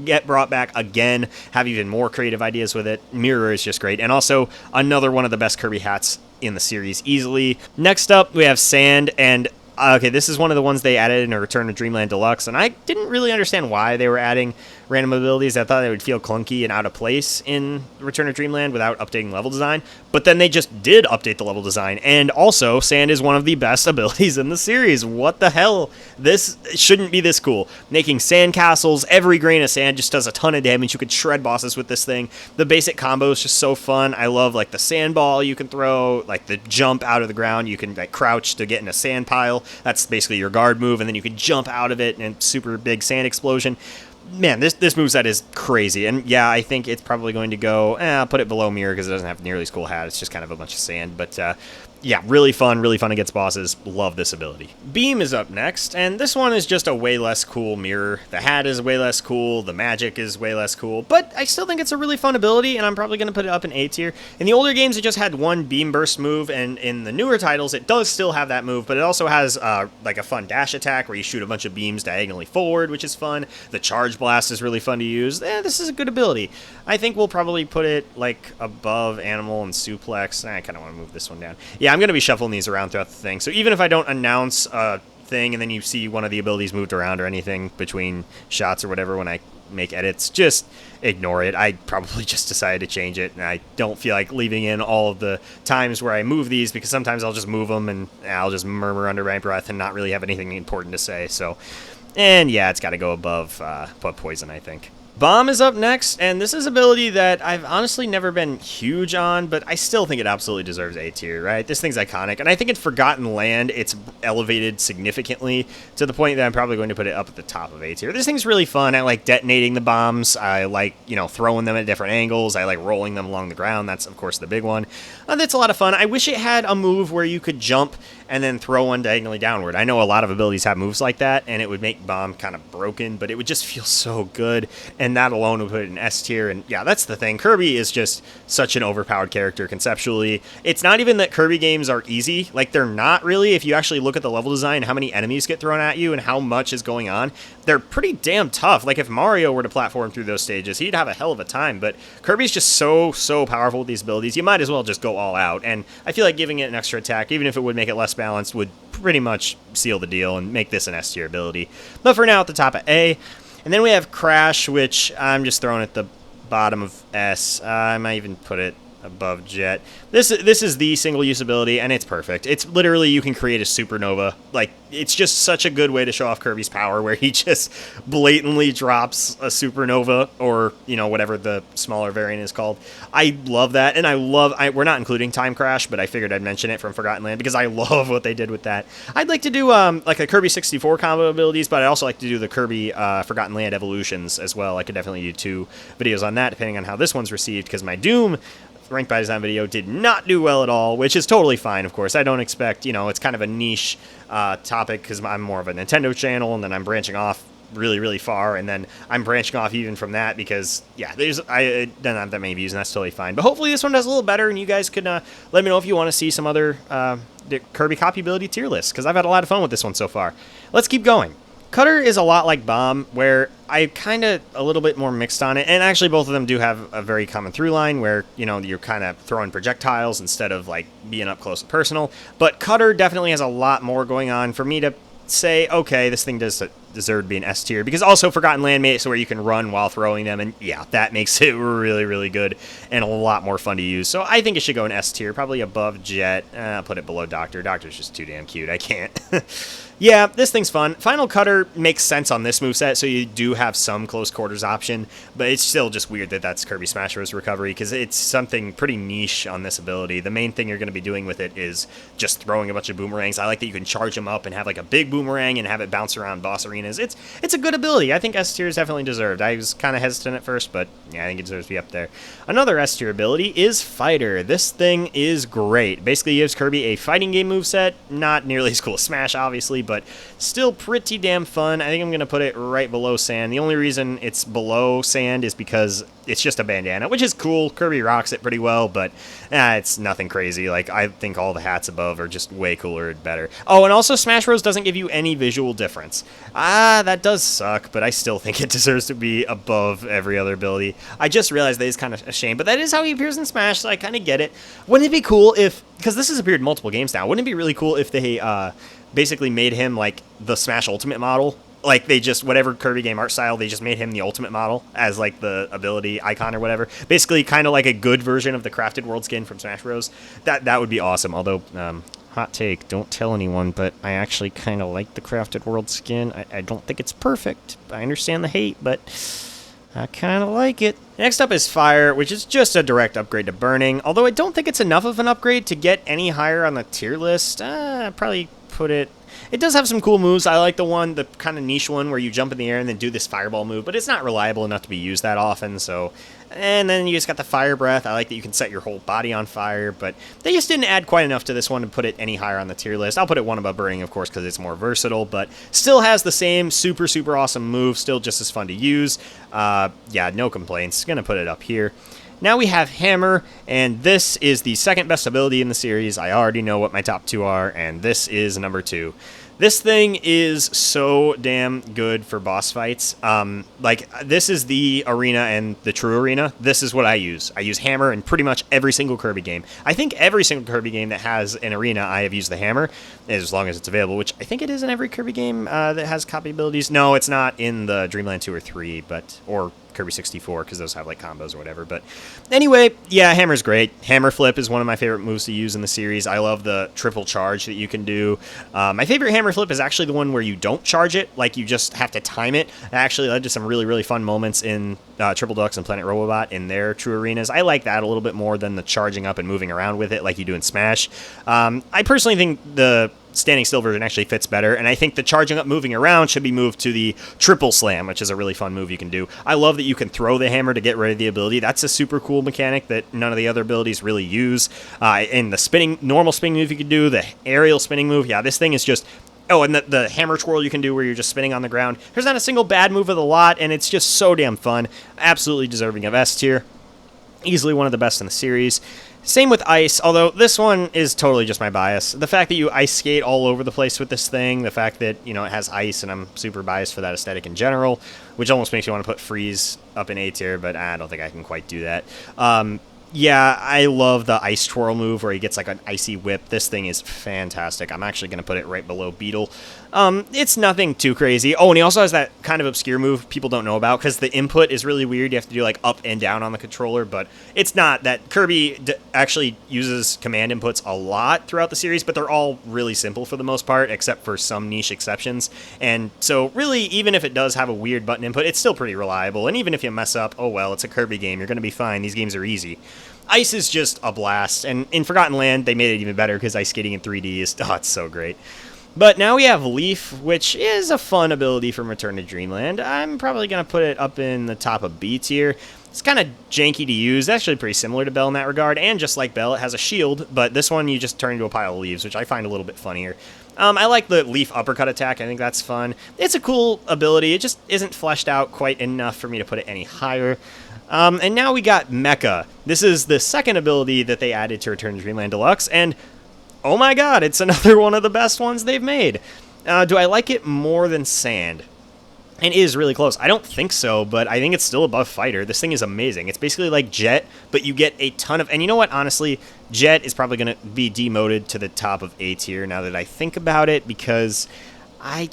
get brought back again, have even more creative ideas with it. Mirror is just great. And also... another one of the best Kirby hats in the series, easily. Next up, we have Sand, and okay, this is one of the ones they added in a Return to Dreamland Deluxe, and I didn't really understand why they were adding random abilities. I thought they would feel clunky and out of place in Return to Dreamland without updating level design, but then they just did update the level design, and also, Sand is one of the best abilities in the series. What the hell? This shouldn't be this cool. Making sand castles, every grain of sand just does a ton of damage. You could shred bosses with this thing. The basic combo is just so fun. I love, like, the sand ball you can throw, like, the jump out of the ground. You can, like, crouch to get in a sand pile. That's basically your guard move, and then you can jump out of it and super big sand explosion. Man, this moveset is crazy, and yeah, I think it's probably going to go, I'll put it below Mirror because it doesn't have nearly as cool hat. It's just kind of a bunch of sand, but yeah, really fun against bosses. Love this ability. Beam is up next, and this one is just a way less cool Mirror. The hat is way less cool, the magic is way less cool, but I still think it's a really fun ability, and I'm probably going to put it up in A tier. In the older games, it just had one beam burst move, and in the newer titles, it does still have that move, but it also has like a fun dash attack where you shoot a bunch of beams diagonally forward, which is fun. The charge blast is really fun to use. This is a good ability. I think we'll probably put it like above Animal and Suplex. I kind of want to move this one down. Yeah, I'm going to be shuffling these around throughout the thing. So even if I don't announce a thing and then you see one of the abilities moved around or anything between shots or whatever when I make edits, just ignore it. I probably just decided to change it, and I don't feel like leaving in all of the times where I move these, because sometimes I'll just move them and I'll just murmur under my breath and not really have anything important to say. So, and yeah, it's got to go above Poison, I think. Bomb is up next, and this is an ability that I've honestly never been huge on, but I still think it absolutely deserves A tier, right? This thing's iconic, and I think in Forgotten Land, it's elevated significantly to the point that I'm probably going to put it up at the top of A tier. This thing's really fun. I like detonating the bombs. I like, throwing them at different angles. I like rolling them along the ground. That's, of course, the big one. That's a lot of fun. I wish it had a move where you could jump and then throw one diagonally downward. I know a lot of abilities have moves like that, and it would make Bomb kind of broken, but it would just feel so good, and that alone would put it in S tier. And yeah, that's the thing. Kirby is just such an overpowered character conceptually. It's not even that Kirby games are easy. Like, they're not really. If you actually look at the level design, how many enemies get thrown at you and how much is going on, they're pretty damn tough. Like, if Mario were to platform through those stages, he'd have a hell of a time, but Kirby's just so powerful with these abilities. You might as well just go all out, and I feel like giving it an extra attack, even if it would make it less balanced, would pretty much seal the deal and make this an S tier ability. But for now, at the top of A. And then we have Crash, which I'm just throwing at the bottom of S. I might even put it above jet. This is the single use ability, and it's perfect. It's literally, you can create a supernova. Like, it's just such a good way to show off Kirby's power, where he just blatantly drops a supernova, or, you know, whatever the smaller variant is called. I love that, and we're not including Time Crash, but I figured I'd mention it from Forgotten Land because I love what they did with that. I'd like to do like a Kirby 64 combo abilities, but I also like to do the Kirby Forgotten Land evolutions as well. I could definitely do 2 videos on that, depending on how this one's received, because my Doom ranked by design video did not do well at all, which is totally fine, of course. I don't expect, you know, it's kind of a niche topic because I'm more of a Nintendo channel, and then I'm branching off really, really far, and then I'm branching off even from that because, yeah, I don't have that many views, and that's totally fine. But hopefully this one does a little better, and you guys could let me know if you want to see some other Kirby copyability tier lists, because I've had a lot of fun with this one so far. Let's keep going. Cutter is a lot like Bomb, where I kind of a little bit more mixed on it, and actually both of them do have a very common through line where, you know, you're kind of throwing projectiles instead of like being up close and personal. But Cutter definitely has a lot more going on for me to say, okay, this thing does deserve to be an S tier, because also Forgotten Land made it so where you can run while throwing them, and yeah, that makes it really, really good and a lot more fun to use. So I think it should go in S tier, probably above Jet. I'll put it below Doctor. Doctor's just too damn cute. I can't. Yeah, this thing's fun. Final Cutter makes sense on this moveset, so you do have some close quarters option, but it's still just weird that that's Kirby Smash Bros. Recovery, because it's something pretty niche on this ability. The main thing you're going to be doing with it is just throwing a bunch of boomerangs. I like that you can charge them up and have like a big boomerang and have it bounce around boss arenas. It's a good ability. I think S tier is definitely deserved. I was kind of hesitant at first, but yeah, I think it deserves to be up there. Another S tier ability is Fighter. This thing is great. Basically gives Kirby a fighting game moveset. Not nearly as cool as Smash, obviously, but still pretty damn fun. I think I'm going to put it right below Sand. The only reason it's below Sand is because it's just a bandana, which is cool. Kirby rocks it pretty well, but it's nothing crazy. Like, I think all the hats above are just way cooler and better. Oh, and also Smash Bros. Doesn't give you any visual difference. That does suck, but I still think it deserves to be above every other ability. I just realized that is kind of a shame, but that is how he appears in Smash, so I kind of get it. Wouldn't it be cool if, because this has appeared in multiple games now, wouldn't it be really cool if they basically made him like the Smash Ultimate model? Like, they just, whatever Kirby game art style, they just made him the Ultimate model as like the ability icon or whatever. Basically kind of like a good version of the Crafted World skin from Smash Bros. That would be awesome. Although, hot take, don't tell anyone, but I actually kind of like the Crafted World skin. I don't think it's perfect. I understand the hate, but I kind of like it. Next up is Fire, which is just a direct upgrade to Burning, although I don't think it's enough of an upgrade to get any higher on the tier list. I'd probably put it... It does have some cool moves. I like the kind of niche one where you jump in the air and then do this fireball move, but it's not reliable enough to be used that often, so... And then you just got the Fire Breath. I like that you can set your whole body on fire, but they just didn't add quite enough to this one to put it any higher on the tier list. I'll put it one above Burning, of course, because it's more versatile, but still has the same super, super awesome move, still just as fun to use. Yeah, no complaints. Gonna put it up here. Now we have Hammer, and this is the second best ability in the series. I already know what my top 2 are, and this is number 2. This thing is so damn good for boss fights. Like, this is the arena and the true arena. This is what I use. I use Hammer in pretty much every single Kirby game. I think every single Kirby game that has an arena, I have used the Hammer, as long as it's available, which I think it is in every Kirby game that has copy abilities. No, it's not in the Dreamland 2 or 3, or Kirby 64, because those have like combos or whatever. But anyway, yeah, Hammer's great. Hammer Flip is one of my favorite moves to use in the series. I love the triple charge that you can do. My favorite Hammer Flip is actually the one where you don't charge it, like you just have to time it. That actually led to some really, really fun moments in Triple Deluxe and Planet Robobot in their true arenas. I like that a little bit more than the charging up and moving around with it like you do in Smash. I personally think the standing still version actually fits better, and I think the charging up moving around should be moved to the triple slam, which is a really fun move you can do. I love that you can throw the hammer to get rid of the ability. That's a super cool mechanic that none of the other abilities really use. And the normal spinning move you can do, the aerial spinning move, yeah, this thing is just... Oh, and the hammer twirl you can do where you're just spinning on the ground. There's not a single bad move of the lot, and it's just so damn fun. Absolutely deserving of S tier. Easily one of the best in the series. Same with Ice, although this one is totally just my bias. The fact that you ice skate all over the place with this thing, the fact that, you know, it has ice, and I'm super biased for that aesthetic in general, which almost makes me want to put Freeze up in A tier, but I don't think I can quite do that. Yeah, I love the ice twirl move where he gets like an icy whip. This thing is fantastic. I'm actually going to put it right below Beetle. It's nothing too crazy. Oh, and he also has that kind of obscure move people don't know about because the input is really weird. You have to do like up and down on the controller, but it's not that. Kirby actually uses command inputs a lot throughout the series, but they're all really simple for the most part, except for some niche exceptions. And so really, even if it does have a weird button input, it's still pretty reliable. And even if you mess up, oh well, it's a Kirby game. You're going to be fine. These games are easy. Ice is just a blast, and in Forgotten Land, they made it even better because ice skating in 3D is, oh, it's so great. But now we have Leaf, which is a fun ability from Return to Dreamland. I'm probably going to put it up in the top of B tier. It's kind of janky to use, actually pretty similar to Bell in that regard, and just like Bell, it has a shield, but this one you just turn into a pile of leaves, which I find a little bit funnier. I like the Leaf uppercut attack, I think that's fun. It's a cool ability, it just isn't fleshed out quite enough for me to put it any higher. And now we got Mecha. This is the second ability that they added to Return to Dreamland Deluxe, and oh my god, it's another one of the best ones they've made. Do I like it more than Sand? It is really close. I don't think so, but I think it's still above Fighter. This thing is amazing. It's basically like Jet, but you get a ton of... And you know what? Honestly, Jet is probably going to be demoted to the top of A tier now that I think about it, because I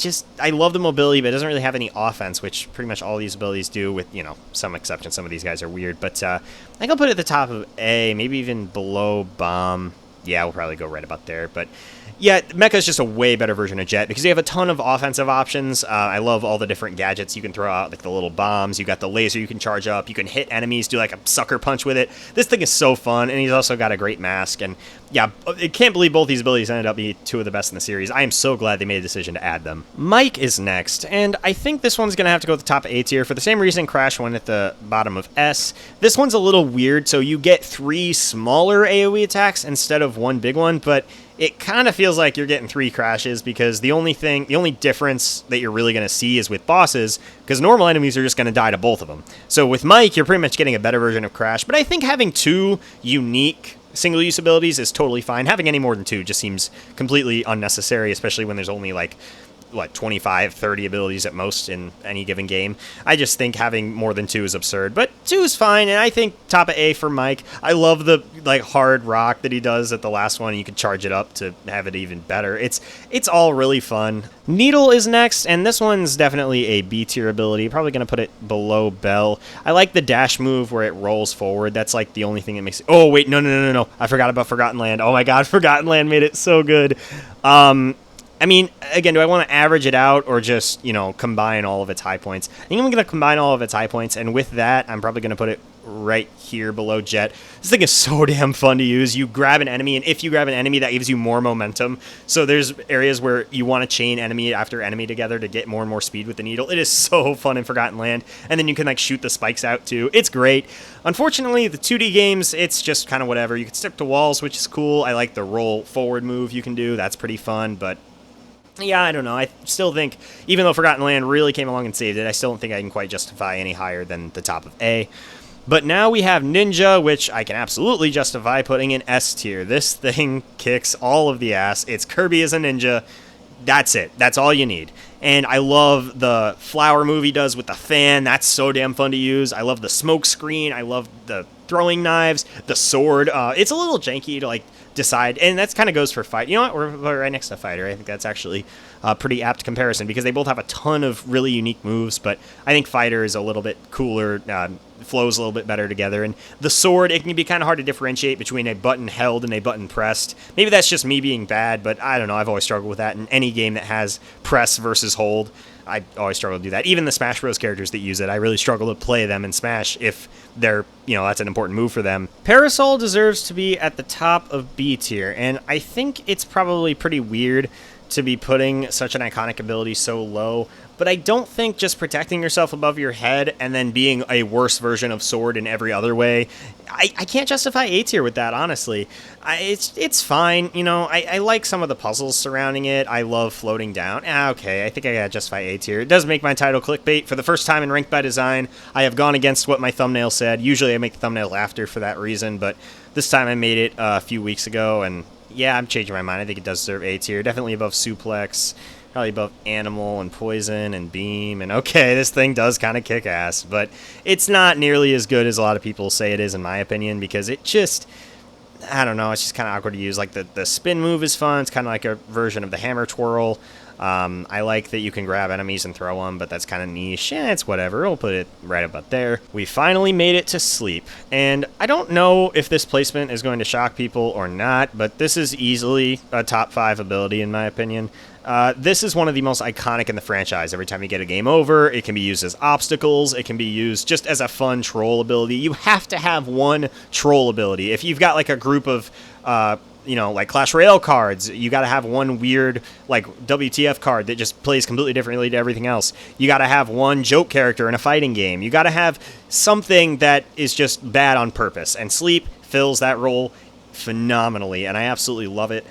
love the mobility, but it doesn't really have any offense, which pretty much all these abilities do with, you know, some exceptions. Some of these guys are weird, but I think I'll put it at the top of A, maybe even below Bomb. Yeah, we'll probably go right about there, but... Yeah, Mecha is just a way better version of Jet because you have a ton of offensive options. I love all the different gadgets you can throw out, like the little bombs. You got the laser you can charge up. You can hit enemies, do like a sucker punch with it. This thing is so fun, and he's also got a great mask. And yeah, I can't believe both these abilities ended up being two of the best in the series. I am so glad they made a decision to add them. Mike is next, and I think this one's going to have to go at the top of A tier for the same reason Crash went at the bottom of S. This one's a little weird, so you get 3 smaller AoE attacks instead of 1 big one, but it kind of feels like you're getting 3 crashes because the only difference that you're really going to see is with bosses, because normal enemies are just going to die to both of them. So with Mike, you're pretty much getting a better version of Crash, but I think having 2 unique single-use abilities is totally fine. Having any more than 2 just seems completely unnecessary, especially when there's only like, what, 25, 30 abilities at most in any given game. I just think having more than 2 is absurd, but 2 is fine, and I think top of A for Mike. I love the like hard rock that he does at the last one. You can charge it up to have it even better. It's all really fun. Needle is next, and this one's definitely a B tier ability. Probably going to put it below Bell. I like the dash move where it rolls forward. That's like the only thing that makes it... Oh, wait, no. I forgot about Forgotten Land. Oh my god, Forgotten Land made it so good. I mean, again, do I want to average it out or just, you know, combine all of its high points? I think I'm going to combine all of its high points, and with that, I'm probably going to put it right here below Jet. This thing is so damn fun to use. You grab an enemy, and if you grab an enemy, that gives you more momentum. So there's areas where you want to chain enemy after enemy together to get more and more speed with the needle. It is so fun in Forgotten Land, and then you can, like, shoot the spikes out, too. It's great. Unfortunately, the 2D games, it's just kind of whatever. You can stick to walls, which is cool. I like the roll forward move you can do. That's pretty fun, but... yeah, I don't know. I still think, even though Forgotten Land really came along and saved it, I still don't think I can quite justify any higher than the top of A. But now we have Ninja, which I can absolutely justify putting in S tier. This thing kicks all of the ass. It's Kirby as a ninja. That's it. That's all you need. And I love the flower move he does with the fan. That's so damn fun to use. I love the smoke screen. I love the throwing knives, the sword. It's a little janky to, like, decide, and that kind of goes for Fight. You know what? We're right next to Fighter. I think that's actually a pretty apt comparison because they both have a ton of really unique moves, but I think Fighter is a little bit cooler, flows a little bit better together. And the sword, it can be kind of hard to differentiate between a button held and a button pressed. Maybe that's just me being bad, but I don't know. I've always struggled with that in any game that has press versus hold. I always struggle to do that. Even the Smash Bros. Characters that use it, I really struggle to play them in Smash if they're, you know, that's an important move for them. Parasol deserves to be at the top of B tier, and I think it's probably pretty weird to be putting such an iconic ability so low, but I don't think just protecting yourself above your head and then being a worse version of Sword in every other way, I can't justify A tier with that, honestly. It's fine, you know, I like some of the puzzles surrounding it. I love floating down. Okay, I think I gotta justify A tier. It does make my title clickbait. For the first time in Ranked by Design, I have gone against what my thumbnail said. Usually I make the thumbnail after for that reason, but this time I made it a few weeks ago, and yeah, I'm changing my mind. I think it does deserve A tier. Definitely above Suplex. probably above animal and poison and beam. And okay, this thing does kind of kick ass, but it's not nearly as good as a lot of people say it is, in my opinion, because it just, I don't know, it's just kind of awkward to use. Like the spin move is fun. It's kind of like a version of the hammer twirl. I like that you can grab enemies and throw them, but that's kind of niche. It's whatever. We'll put it right about there. We finally made it to sleep, and I don't know if this placement is going to shock people or not, but this is easily a top 5 ability in my opinion. This is one of the most iconic in the franchise. Every time you get a game over, it can be used as obstacles. It can be used just as a fun troll ability. You have to have one troll ability. If you've got like a group of like Clash Royale cards, you got to have one weird, like, WTF card that just plays completely differently to everything else. You got to have one joke character in a fighting game. You got to have something that is just bad on purpose, and Sleep fills that role phenomenally, and I absolutely love it.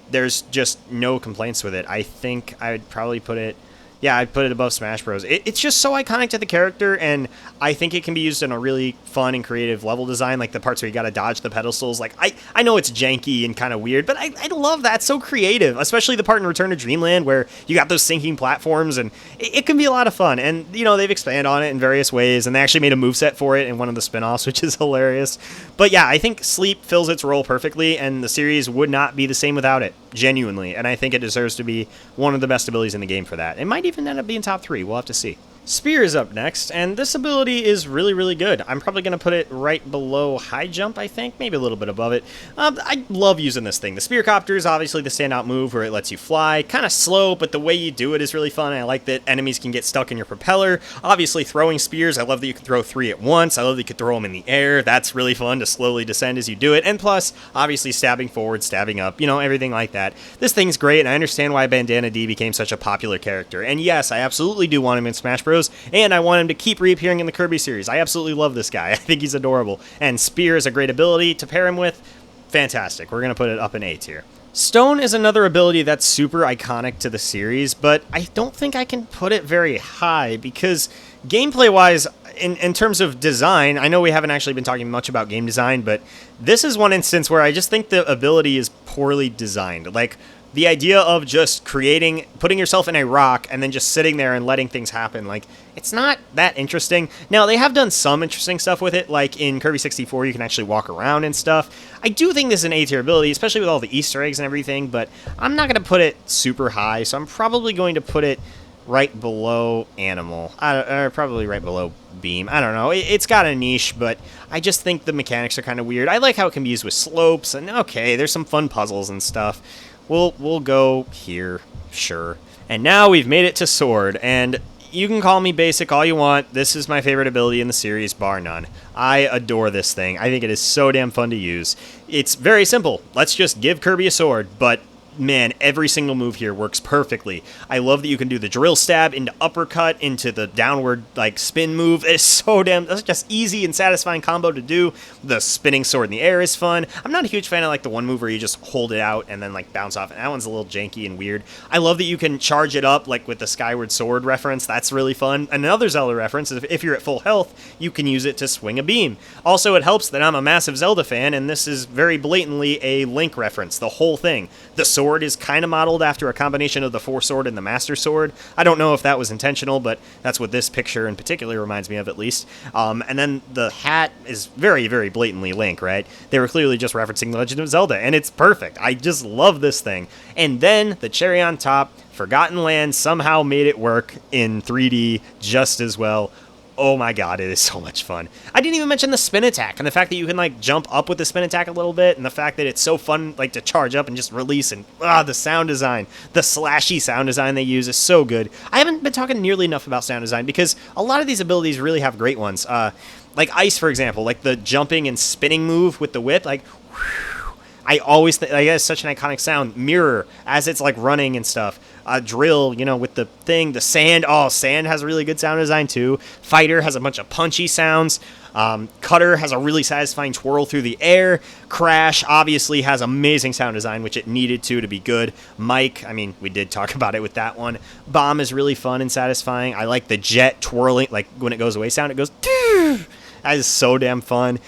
There's just no complaints with it. I think I'd probably put it... Yeah, I'd put it above Smash Bros. It's just so iconic to the character, and I think it can be used in a really fun and creative level design, like the parts where you gotta dodge the pedestals. Like, I know it's janky and kind of weird, but I love that. It's so creative, especially the part in Return to Dreamland where you got those sinking platforms, and it can be a lot of fun. And, they've expanded on it in various ways, and they actually made a moveset for it in one of the spin-offs, which is hilarious. But yeah, I think Sleep fills its role perfectly, and the series would not be the same without it, genuinely. And I think it deserves to be one of the best abilities in the game for that. It might even end up being top 3. We'll have to see. Spear is up next, and this ability is really, really good. I'm probably going to put it right below High Jump, I think, maybe a little bit above it. I love using this thing. The Spear Copter is obviously the standout move where it lets you fly. Kind of slow, but the way you do it is really fun. I like that enemies can get stuck in your propeller. Obviously, throwing spears, I love that you can throw 3 at once. I love that you can throw them in the air. That's really fun to slowly descend as you do it. And plus, obviously, stabbing forward, stabbing up, everything like that. This thing's great, and I understand why Bandana D became such a popular character. And yes, I absolutely do want him in Smash Bros., and I want him to keep reappearing in the Kirby series. I absolutely love this guy. I think he's adorable. And Spear is a great ability to pair him with. Fantastic. We're going to put it up in A tier. Stone is another ability that's super iconic to the series, but I don't think I can put it very high because gameplay-wise, in terms of design, I know we haven't actually been talking much about game design, but this is one instance where I just think the ability is poorly designed. Like, the idea of just putting yourself in a rock and then just sitting there and letting things happen, like, it's not that interesting. Now, they have done some interesting stuff with it, like in Kirby 64, you can actually walk around and stuff. I do think this is an A-tier ability, especially with all the Easter eggs and everything, but I'm not going to put it super high, so I'm probably going to put it right below Animal, or probably right below Beam. I don't know. It's got a niche, but I just think the mechanics are kind of weird. I like how it can be used with slopes, and okay, there's some fun puzzles and stuff. We'll go here, sure. And now we've made it to Sword, and you can call me basic all you want. This is my favorite ability in the series, bar none. I adore this thing. I think it is so damn fun to use. It's very simple. Let's just give Kirby a sword, but man, every single move here works perfectly. I love that you can do the drill stab into uppercut, into the downward, like, spin move. It's so that's just easy and satisfying combo to do. The spinning sword in the air is fun. I'm not a huge fan of, like, the one move where you just hold it out and then, like, bounce off. And that one's a little janky and weird. I love that you can charge it up, like, with the Skyward Sword reference. That's really fun. Another Zelda reference is if you're at full health, you can use it to swing a beam. Also, it helps that I'm a massive Zelda fan, and this is very blatantly a Link reference, the whole thing. The sword is kind of modeled after a combination of the Four Sword and the Master Sword. I don't know if that was intentional, but that's what this picture in particular reminds me of, at least. And then the hat is very, very blatantly Link, right? They were clearly just referencing The Legend of Zelda, and it's perfect. I just love this thing. And then, the cherry on top, Forgotten Land somehow made it work in 3D just as well. Oh my god, it is so much fun. I didn't even mention the spin attack, and the fact that you can, like, jump up with the spin attack a little bit, and the fact that it's so fun, like, to charge up and just release, and the sound design, the slashy sound design they use is so good. I haven't been talking nearly enough about sound design, because a lot of these abilities really have great ones. Like Ice, for example, like the jumping and spinning move with the whip, like, whew, I always think, like, it's such an iconic sound. Mirror, as it's, like, running and stuff. Drill, with the thing, the sand. Oh, sand has a really good sound design too. Fighter has a bunch of punchy sounds. Cutter has a really satisfying twirl through the air. Crash obviously has amazing sound design, which it needed to be good. Mike, I mean, we did talk about it with that one. Bomb is really fun and satisfying. I like the jet twirling, like when it goes away sound, it goes, doo! That is so damn fun.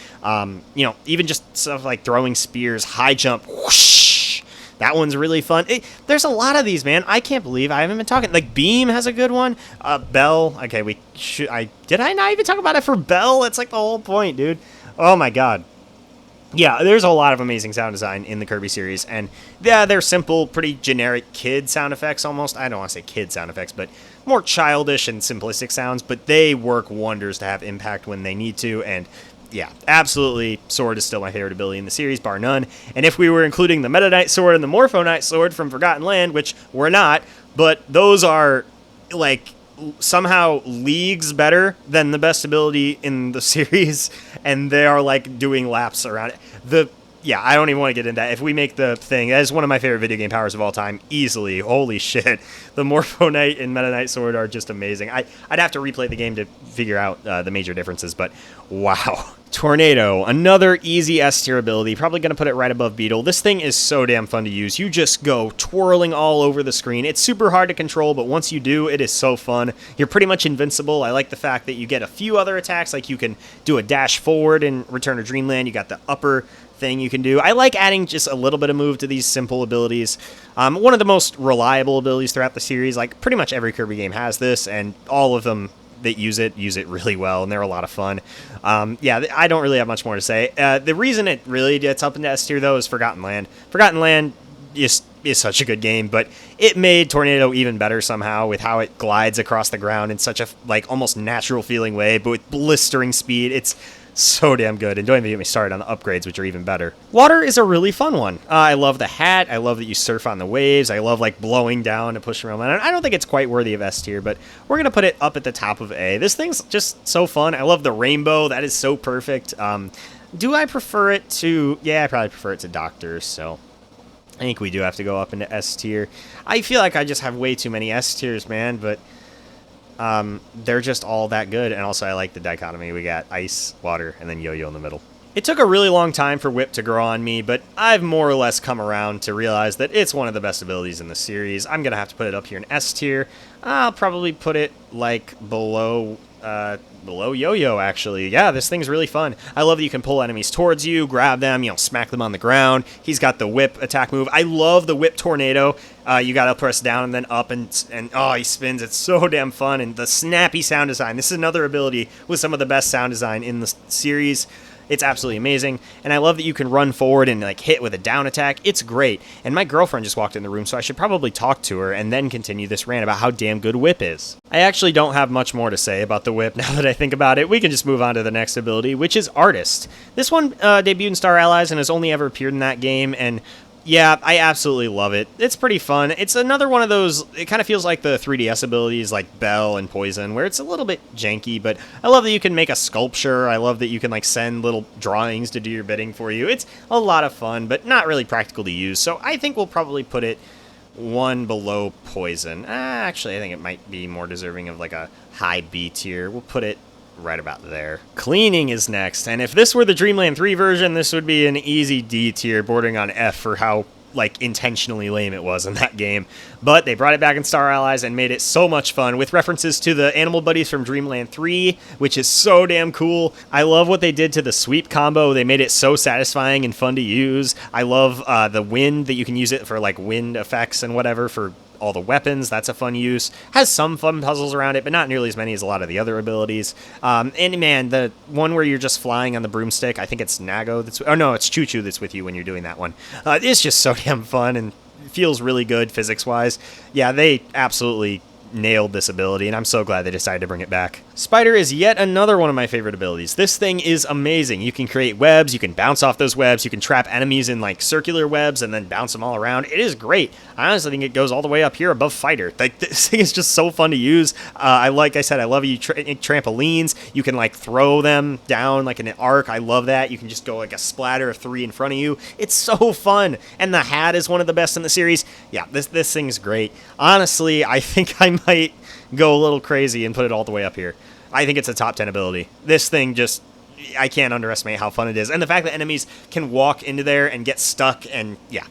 Even just stuff like throwing spears, high jump, whoosh. That one's really fun. There's a lot of these, man. I can't believe I haven't been talking. Like, Beam has a good one. Bell. Okay, did I not even talk about it for Bell? That's like the whole point, dude. Oh, my God. Yeah, there's a lot of amazing sound design in the Kirby series, and yeah, they're simple, pretty generic kid sound effects almost. I don't want to say kid sound effects, but more childish and simplistic sounds, but they work wonders to have impact when they need to, and yeah, absolutely, Sword is still my favorite ability in the series, bar none. And if we were including the Meta Knight Sword and the Morpho Knight Sword from Forgotten Land, which we're not, but those are, like, somehow leagues better than the best ability in the series, and they are like doing laps around it. Yeah, I don't even want to get into that. If we make the thing, that is one of my favorite video game powers of all time, easily. Holy shit. The Morpho Knight and Meta Knight Sword are just amazing. I'd have to replay the game to figure out the major differences, but wow. Tornado, another easy S tier ability, probably going to put it right above Beetle. This thing is so damn fun to use. You just go twirling all over the screen. It's super hard to control, but once you do, it is so fun. You're pretty much invincible. I like the fact that you get a few other attacks, like you can do a dash forward in Return to Dreamland. You got the upper thing you can do. I like adding just a little bit of move to these simple abilities. One of the most reliable abilities throughout the series. Like, pretty much every Kirby game has this, and all of them that use it really well, and they're a lot of fun. Yeah, I don't really have much more to say. The reason it really gets up into S tier, though, is Forgotten Land. Forgotten Land is such a good game, but it made Tornado even better somehow with how it glides across the ground in such a, like, almost natural feeling way, but with blistering speed. It's so damn good, and don't even get me started on the upgrades, which are even better. Water is a really fun one. I love the hat. I love that you surf on the waves. I love, like, blowing down and pushing around. I don't think it's quite worthy of S tier, but we're going to put it up at the top of A. This thing's just so fun. I love the rainbow. That is so perfect. Do I prefer it to... Yeah, I probably prefer it to Doctor, so I think we do have to go up into S tier. I feel like I just have way too many S tiers, man, but they're just all that good. And also I like the dichotomy. We got ice, water, and then yo-yo in the middle. It took a really long time for Whip to grow on me, but I've more or less come around to realize that it's one of the best abilities in the series. I'm going to have to put it up here in S tier. I'll probably put it, like, below Yo-Yo, actually. Yeah, this thing's really fun. I love that you can pull enemies towards you, grab them, smack them on the ground. He's got the Whip attack move. I love the Whip Tornado. You gotta press down and then up, and oh, he spins. It's so damn fun. And the snappy sound design. This is another ability with some of the best sound design in the series. It's absolutely amazing, and I love that you can run forward and, like, hit with a down attack. It's great, and my girlfriend just walked in the room, so I should probably talk to her and then continue this rant about how damn good Whip is. I actually don't have much more to say about the Whip now that I think about it. We can just move on to the next ability, which is Artist. This one debuted in Star Allies and has only ever appeared in that game, and yeah, I absolutely love it. It's pretty fun. It's another one of those, it kind of feels like the 3DS abilities like Bell and Poison, where it's a little bit janky, but I love that you can make a sculpture. I love that you can, like, send little drawings to do your bidding for you. It's a lot of fun, but not really practical to use, so I think we'll probably put it one below Poison. Actually, I think it might be more deserving of, like, a high B tier. We'll put it right about there. Cleaning is next, and if this were the Dreamland 3 version, this would be an easy D tier, bordering on F for how, like, intentionally lame it was in that game. But they brought it back in Star Allies and made it so much fun, with references to the animal buddies from Dreamland 3, which is so damn cool. I love what they did to the sweep combo. They made it so satisfying and fun to use. I love the wind, that you can use it for, like, wind effects and whatever for all the weapons. That's a fun use. Has some fun puzzles around it, but not nearly as many as a lot of the other abilities. And man, the one where you're just flying on the broomstick, I think it's Nago that's... Oh no, it's Choo Choo that's with you when you're doing that one. It's just so damn fun and feels really good physics-wise. Yeah, they absolutely nailed this ability, and I'm so glad they decided to bring it back. Spider is yet another one of my favorite abilities. This thing is amazing. You can create webs, you can bounce off those webs, you can trap enemies in, like, circular webs and then bounce them all around. It is great. I honestly think it goes all the way up here above Fighter. Like, this thing is just so fun to use. Like I said, I love you trampolines. You can, like, throw them down like in an arc. I love that. You can just go like a splatter of 3 in front of you. It's so fun. And the hat is one of the best in the series. Yeah, this thing's great. Honestly, I think I might go a little crazy and put it all the way up here. I think it's a top 10 ability. This thing just, I can't underestimate how fun it is. And the fact that enemies can walk into there and get stuck, and yeah,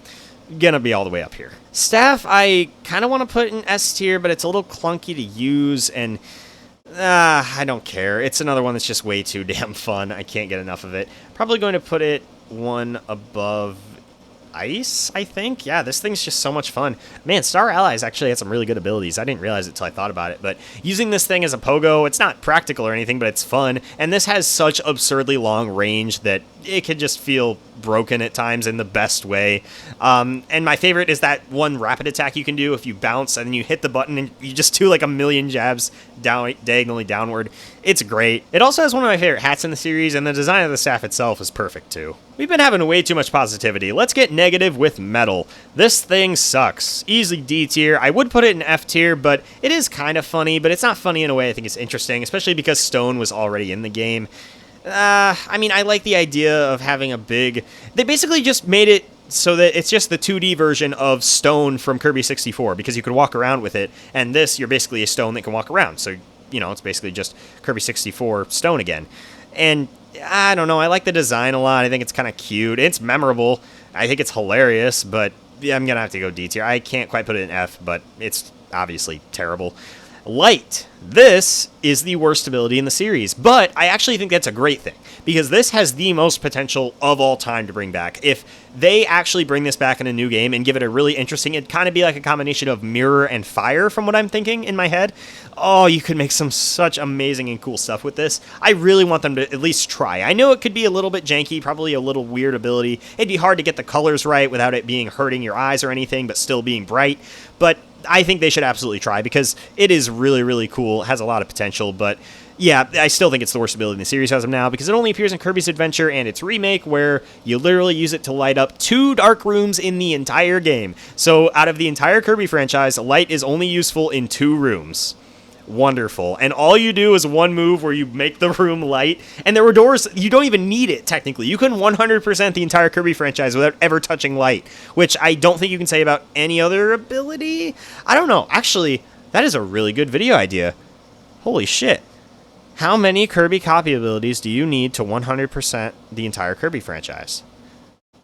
gonna be all the way up here. Staff, I kind of want to put in S tier, but it's a little clunky to use, and I don't care. It's another one that's just way too damn fun. I can't get enough of it. Probably going to put it one above ice, I think. Yeah, this thing's just so much fun. Man, Star Allies actually had some really good abilities. I didn't realize it till I thought about it, but using this thing as a pogo, it's not practical or anything, but it's fun, and this has such absurdly long range that it could just feel broken at times in the best way. And my favorite is that one rapid attack you can do if you bounce and then you hit the button and you just do like a million jabs down diagonally downward. It's great. It also has one of my favorite hats in the series, and the design of the staff itself is perfect too. We've been having way too much positivity. Let's get negative with metal. This thing sucks. Easily D tier. I would put it in F tier, but it is kind of funny, but it's not funny in a way I think it's interesting, especially because stone was already in the game. I mean, I like the idea of having a big... They basically just made it so that it's just the 2D version of stone from Kirby 64, because you could walk around with it, and this, you're basically a stone that can walk around. So, you know, it's basically just Kirby 64 stone again. And I don't know, I like the design a lot. I think it's kind of cute. It's memorable. I think it's hilarious, but yeah, I'm going to have to go D tier. I can't quite put it in F, but it's obviously terrible. Light. This is the worst ability in the series, but I actually think that's a great thing, because this has the most potential of all time to bring back. If they actually bring this back in a new game and give it a really interesting, it'd kind of be like a combination of mirror and fire from what I'm thinking in my head. Oh, you could make some such amazing and cool stuff with this. I really want them to at least try. I know it could be a little bit janky, probably a little weird ability. It'd be hard to get the colors right without it being hurting your eyes or anything, but still being bright. But I think they should absolutely try, because it is really, really cool. It has a lot of potential, but yeah, I still think it's the worst ability in the series as of now, because it only appears in Kirby's Adventure and its remake, where you literally use it to light up 2 dark rooms in the entire game. So out of the entire Kirby franchise, light is only useful in 2 rooms. Wonderful. And all you do is one move where you make the room light, and there were doors, you don't even need it technically. You can 100% the entire Kirby franchise without ever touching light, which I don't think you can say about any other ability. I don't know. Actually, that is a really good video idea. Holy shit. How many Kirby copy abilities do you need to 100% the entire Kirby franchise?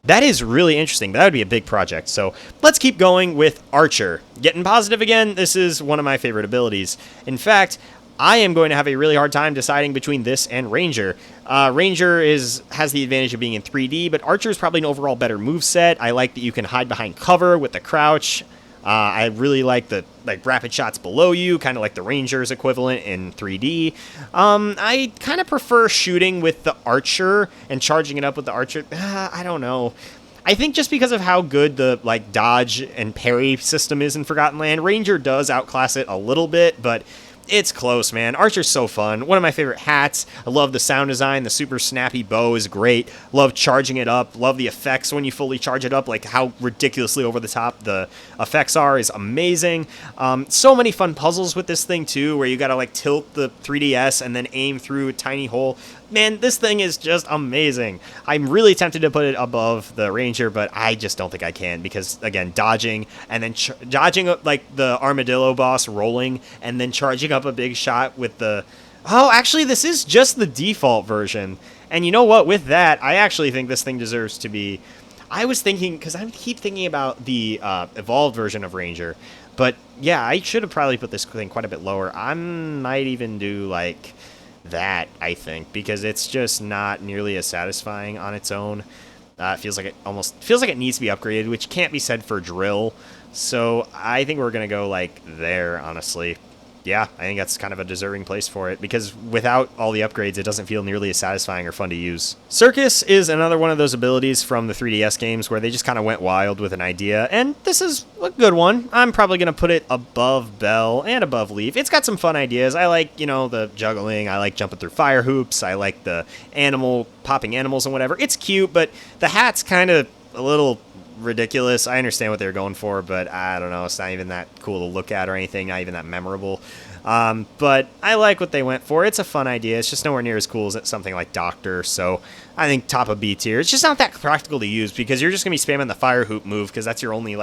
That is really interesting. That would be a big project. So let's keep going with Archer. Getting positive again, this is one of my favorite abilities. In fact, I am going to have a really hard time deciding between this and Ranger. Ranger has the advantage of being in 3D, but Archer is probably an overall better moveset. I like that you can hide behind cover with the crouch. I really like the rapid shots below you, kind of like the Ranger's equivalent in 3D. I kind of prefer shooting with the Archer and charging it up with the Archer. I don't know. I think just because of how good the dodge and parry system is in Forgotten Land, Ranger does outclass it a little bit, but it's close, man. Archer's so fun. One of my favorite hats. I love the sound design. The super snappy bow is great. Love charging it up. Love the effects when you fully charge it up. Like how ridiculously over the top the effects are is amazing. So many fun puzzles with this thing too, where you gotta tilt the 3DS and then aim through a tiny hole. Man, this thing is just amazing. I'm really tempted to put it above the Ranger, but I just don't think I can, because, again, dodging, and then dodging like the Armadillo boss rolling, and then charging up a big shot with the... Oh, actually, this is just the default version. And you know what? With that, I actually think this thing deserves to be... I was thinking, because I keep thinking about the evolved version of Ranger, but yeah, I should have probably put this thing quite a bit lower. I might even do, that, I think, because it's just not nearly as satisfying on its own. It feels like it needs to be upgraded, which can't be said for Drill. So I think we're gonna go there, honestly. Yeah, I think that's kind of a deserving place for it, because without all the upgrades, it doesn't feel nearly as satisfying or fun to use. Circus is another one of those abilities from the 3DS games where they just kind of went wild with an idea, and this is a good one. I'm probably going to put it above Bell and above Leaf. It's got some fun ideas. I like, the juggling. I like jumping through fire hoops. I like the popping animals and whatever. It's cute, but the hat's kind of a little ridiculous. I understand what they were going for, but I don't know. It's not even that cool to look at or anything. Not even that memorable. But I like what they went for. It's a fun idea. It's just nowhere near as cool as something like Doctor. So I think top of B tier. It's just not that practical to use, because you're just going to be spamming the fire hoop move, because that's your only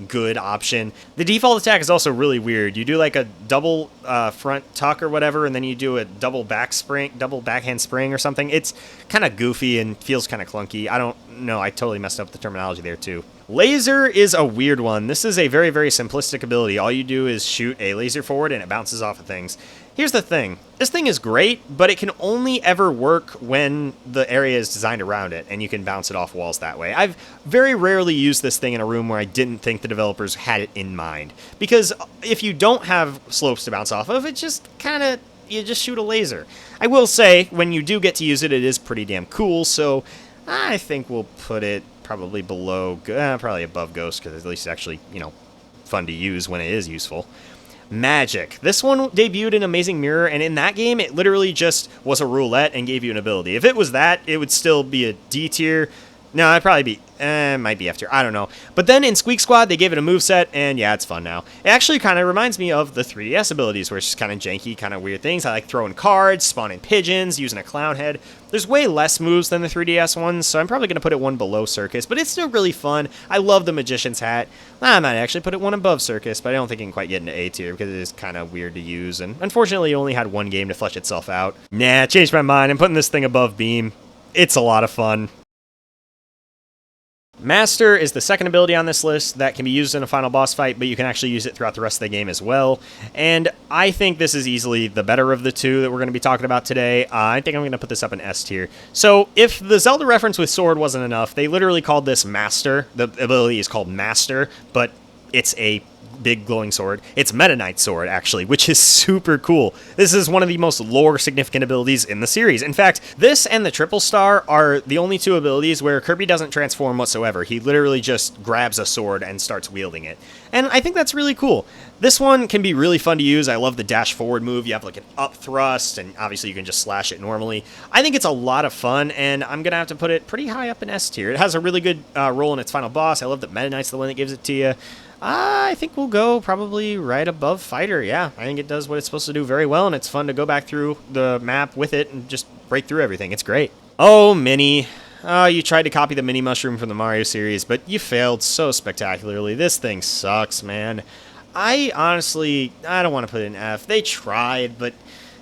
good option. The default attack is also really weird. You do a double front tuck or whatever, and then you do a double backhand spring or something. It's kind of goofy and feels kind of clunky. I don't know. I totally messed up the terminology there too. Laser is a weird one. This is a very, very simplistic ability. All you do is shoot a laser forward and it bounces off of things. Here's the thing. This thing is great, but it can only ever work when the area is designed around it, and you can bounce it off walls that way. I've very rarely used this thing in a room where I didn't think the developers had it in mind. Because if you don't have slopes to bounce off of, it just kind of, you just shoot a laser. I will say, when you do get to use it, it is pretty damn cool, so I think we'll put it probably below, probably above Ghost, because at least it's actually, you know, fun to use when it is useful. Magic. This one debuted in Amazing Mirror, and in that game, it literally just was a roulette and gave you an ability. If it was that, it would still be a D tier. No, it'd probably be, might be F tier. I don't know. But then in Squeak Squad, they gave it a moveset, and yeah, it's fun now. It actually kind of reminds me of the 3DS abilities, where it's just kind of janky, kind of weird things. I like throwing cards, spawning pigeons, using a clown head. There's way less moves than the 3DS ones, so I'm probably going to put it one below Circus, but it's still really fun. I love the Magician's Hat. I might actually put it one above Circus, but I don't think it can quite get into A tier, because it is kind of weird to use, and unfortunately, it only had one game to flesh itself out. Nah, changed my mind. I'm putting this thing above Beam. It's a lot of fun. Master is the second ability on this list that can be used in a final boss fight, but you can actually use it throughout the rest of the game as well. And I think this is easily the better of the two that we're going to be talking about today. I think I'm going to put this up in S tier. So if the Zelda reference with sword wasn't enough, they literally called this Master. The ability is called Master, but it's a big glowing sword. It's Meta Knight's sword, actually, which is super cool. This is one of the most lore significant abilities in the series. In fact, this and the Triple Star are the only two abilities where Kirby doesn't transform whatsoever. He literally just grabs a sword and starts wielding it. And I think that's really cool. This one can be really fun to use. I love the dash forward move. You have like an up thrust, and obviously you can just slash it normally. I think it's a lot of fun, and I'm going to have to put it pretty high up in S tier. It has a really good role in its final boss. I love that Meta Knight's the one that gives it to you. I think we'll go probably right above Fighter. Yeah, I think it does what it's supposed to do very well, and it's fun to go back through the map with it and just break through everything. It's great. Oh, Mini. You tried to copy the Mini Mushroom from the Mario series, but you failed so spectacularly. This thing sucks, man. I don't want to put it in F. They tried, but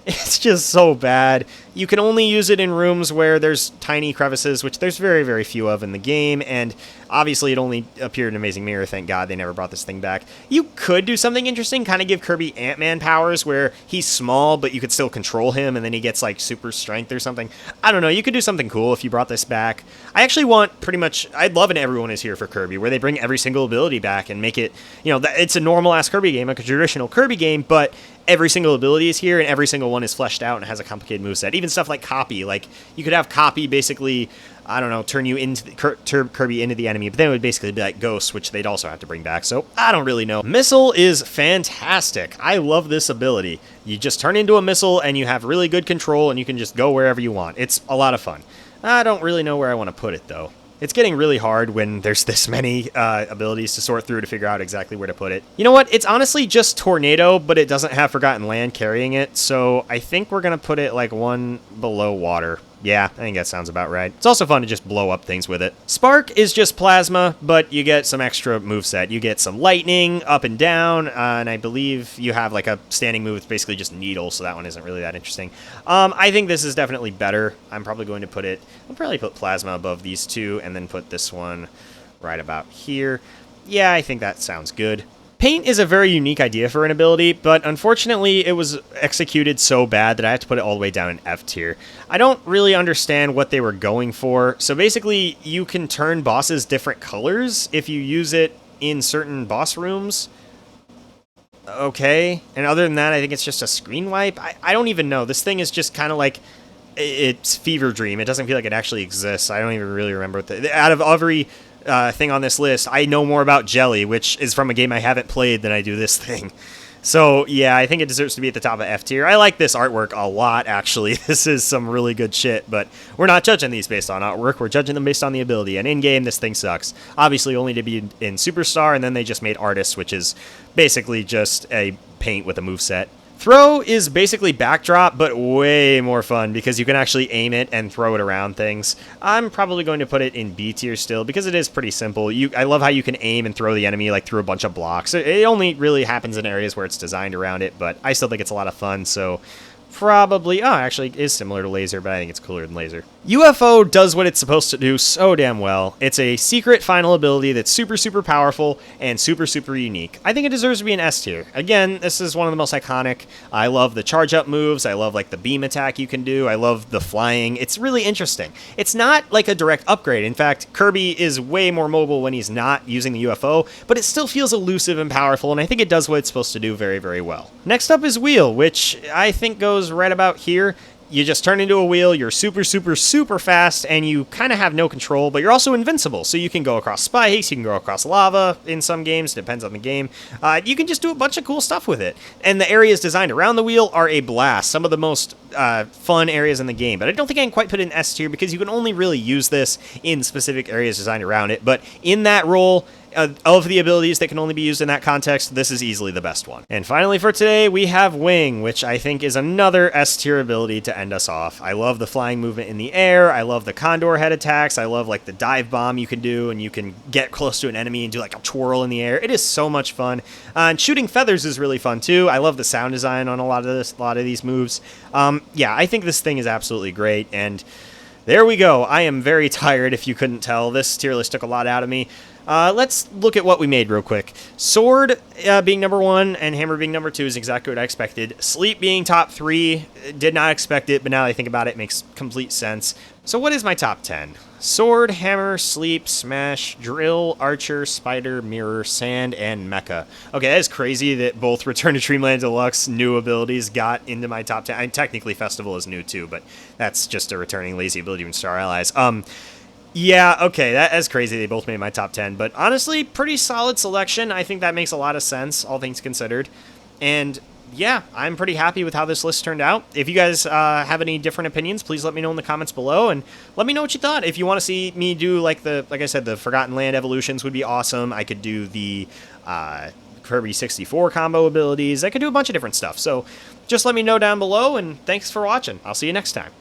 it's just so bad. You can only use it in rooms where there's tiny crevices, which there's very, very few of in the game, and obviously it only appeared in Amazing Mirror. Thank God they never brought this thing back. You could do something interesting, kind of give Kirby Ant-Man powers, where he's small, but you could still control him, and then he gets, like, super strength or something. I don't know, you could do something cool if you brought this back. I actually want pretty much, I'd love an Everyone Is Here for Kirby, where they bring every single ability back and make it, you know, it's a normal-ass Kirby game, like a traditional Kirby game, but every single ability is here, and every single one is fleshed out and has a complicated moveset. Even stuff like Copy. Like, you could have Copy basically, I don't know, turn Kirby into the enemy, but then it would basically be like Ghost, which they'd also have to bring back, so I don't really know. Missile is fantastic. I love this ability. You just turn into a missile, and you have really good control, and you can just go wherever you want. It's a lot of fun. I don't really know where I want to put it, though. It's getting really hard when there's this many abilities to sort through to figure out exactly where to put it. You know what? It's honestly just Tornado, but it doesn't have Forgotten Land carrying it, so I think we're going to put it like one below Water. Yeah, I think that sounds about right. It's also fun to just blow up things with it. Spark is just Plasma, but you get some extra moveset. You get some Lightning, up and down, and I believe you have like a standing move. It's basically just Needle, so that one isn't really that interesting. I think this is definitely better. I'm probably going to I'll probably put Plasma above these two, and then put this one right about here. Yeah, I think that sounds good. Paint is a very unique idea for an ability, but unfortunately it was executed so bad that I have to put it all the way down in F tier. I don't really understand what they were going for. So basically, you can turn bosses different colors if you use it in certain boss rooms. Okay, and other than that, I think it's just a screen wipe. I don't even know. This thing is just kind of like, it's Fever Dream. It doesn't feel like it actually exists. I don't even really remember what out of every thing on this list, I know more about Jelly, which is from a game I haven't played, than I do this thing. So yeah, I think it deserves to be at the top of F tier. I like this artwork a lot, actually. This is some really good shit, but we're not judging these based on artwork. We're judging them based on the ability, and in-game, this thing sucks. Obviously, only to be in Superstar, and then they just made Artists, which is basically just a paint with a moveset. Throw is basically Backdrop, but way more fun because you can actually aim it and throw it around things. I'm probably going to put it in B tier still because it is pretty simple. I love how you can aim and throw the enemy like through a bunch of blocks. It only really happens in areas where it's designed around it, but I still think it's a lot of fun, so probably, oh, actually it is similar to laser, but I think it's cooler than laser. UFO does what it's supposed to do so damn well. It's a secret final ability that's super, super powerful and super, super unique. I think it deserves to be an S tier. Again, this is one of the most iconic. I love the charge up moves. I love like the beam attack you can do. I love the flying. It's really interesting. It's not like a direct upgrade. In fact, Kirby is way more mobile when he's not using the UFO, but it still feels elusive and powerful, and I think it does what it's supposed to do very, very well. Next up is Wheel, which I think goes right about here. You just turn into a wheel, you're super, super, super fast, and you kind of have no control, but you're also invincible, so you can go across spikes, you can go across lava in some games, depends on the game. You can just do a bunch of cool stuff with it. And the areas designed around the wheel are a blast, some of the most fun areas in the game, but I don't think I can quite put it in S tier because you can only really use this in specific areas designed around it, but in that role, of the abilities that can only be used in that context, this is easily the best one. And finally for today, we have Wing, which I think is another S tier ability to end us off. I love the flying movement in the air. I love the condor head attacks. I love like the dive bomb you can do, and you can get close to an enemy and do like a twirl in the air. It is so much fun. And shooting feathers is really fun too. I love the sound design on a lot of these moves. Yeah, I think this thing is absolutely great, and there we go. I am very tired, if you couldn't tell. This tier list took a lot out of me. Let's look at what we made real quick. Sword being number 1 and Hammer being number 2 is exactly what I expected. Sleep being top 3, did not expect it, but now that I think about it, it makes complete sense. So what is my top 10? Sword, Hammer, Sleep, Smash, Drill, Archer, Spider, Mirror, Sand, and Mecha. Okay, that is crazy that both Return to Dreamland Deluxe new abilities got into my top 10. And technically Festival is new too, but that's just a returning lazy ability from Star Allies. Yeah, okay, that's crazy. They both made my top 10, but honestly, pretty solid selection. I think that makes a lot of sense, all things considered. And yeah, I'm pretty happy with how this list turned out. If you guys have any different opinions, please let me know in the comments below, and let me know what you thought. If you want to see me do, like I said, the Forgotten Land evolutions would be awesome. I could do the Kirby 64 combo abilities. I could do a bunch of different stuff. So just let me know down below, and thanks for watching. I'll see you next time.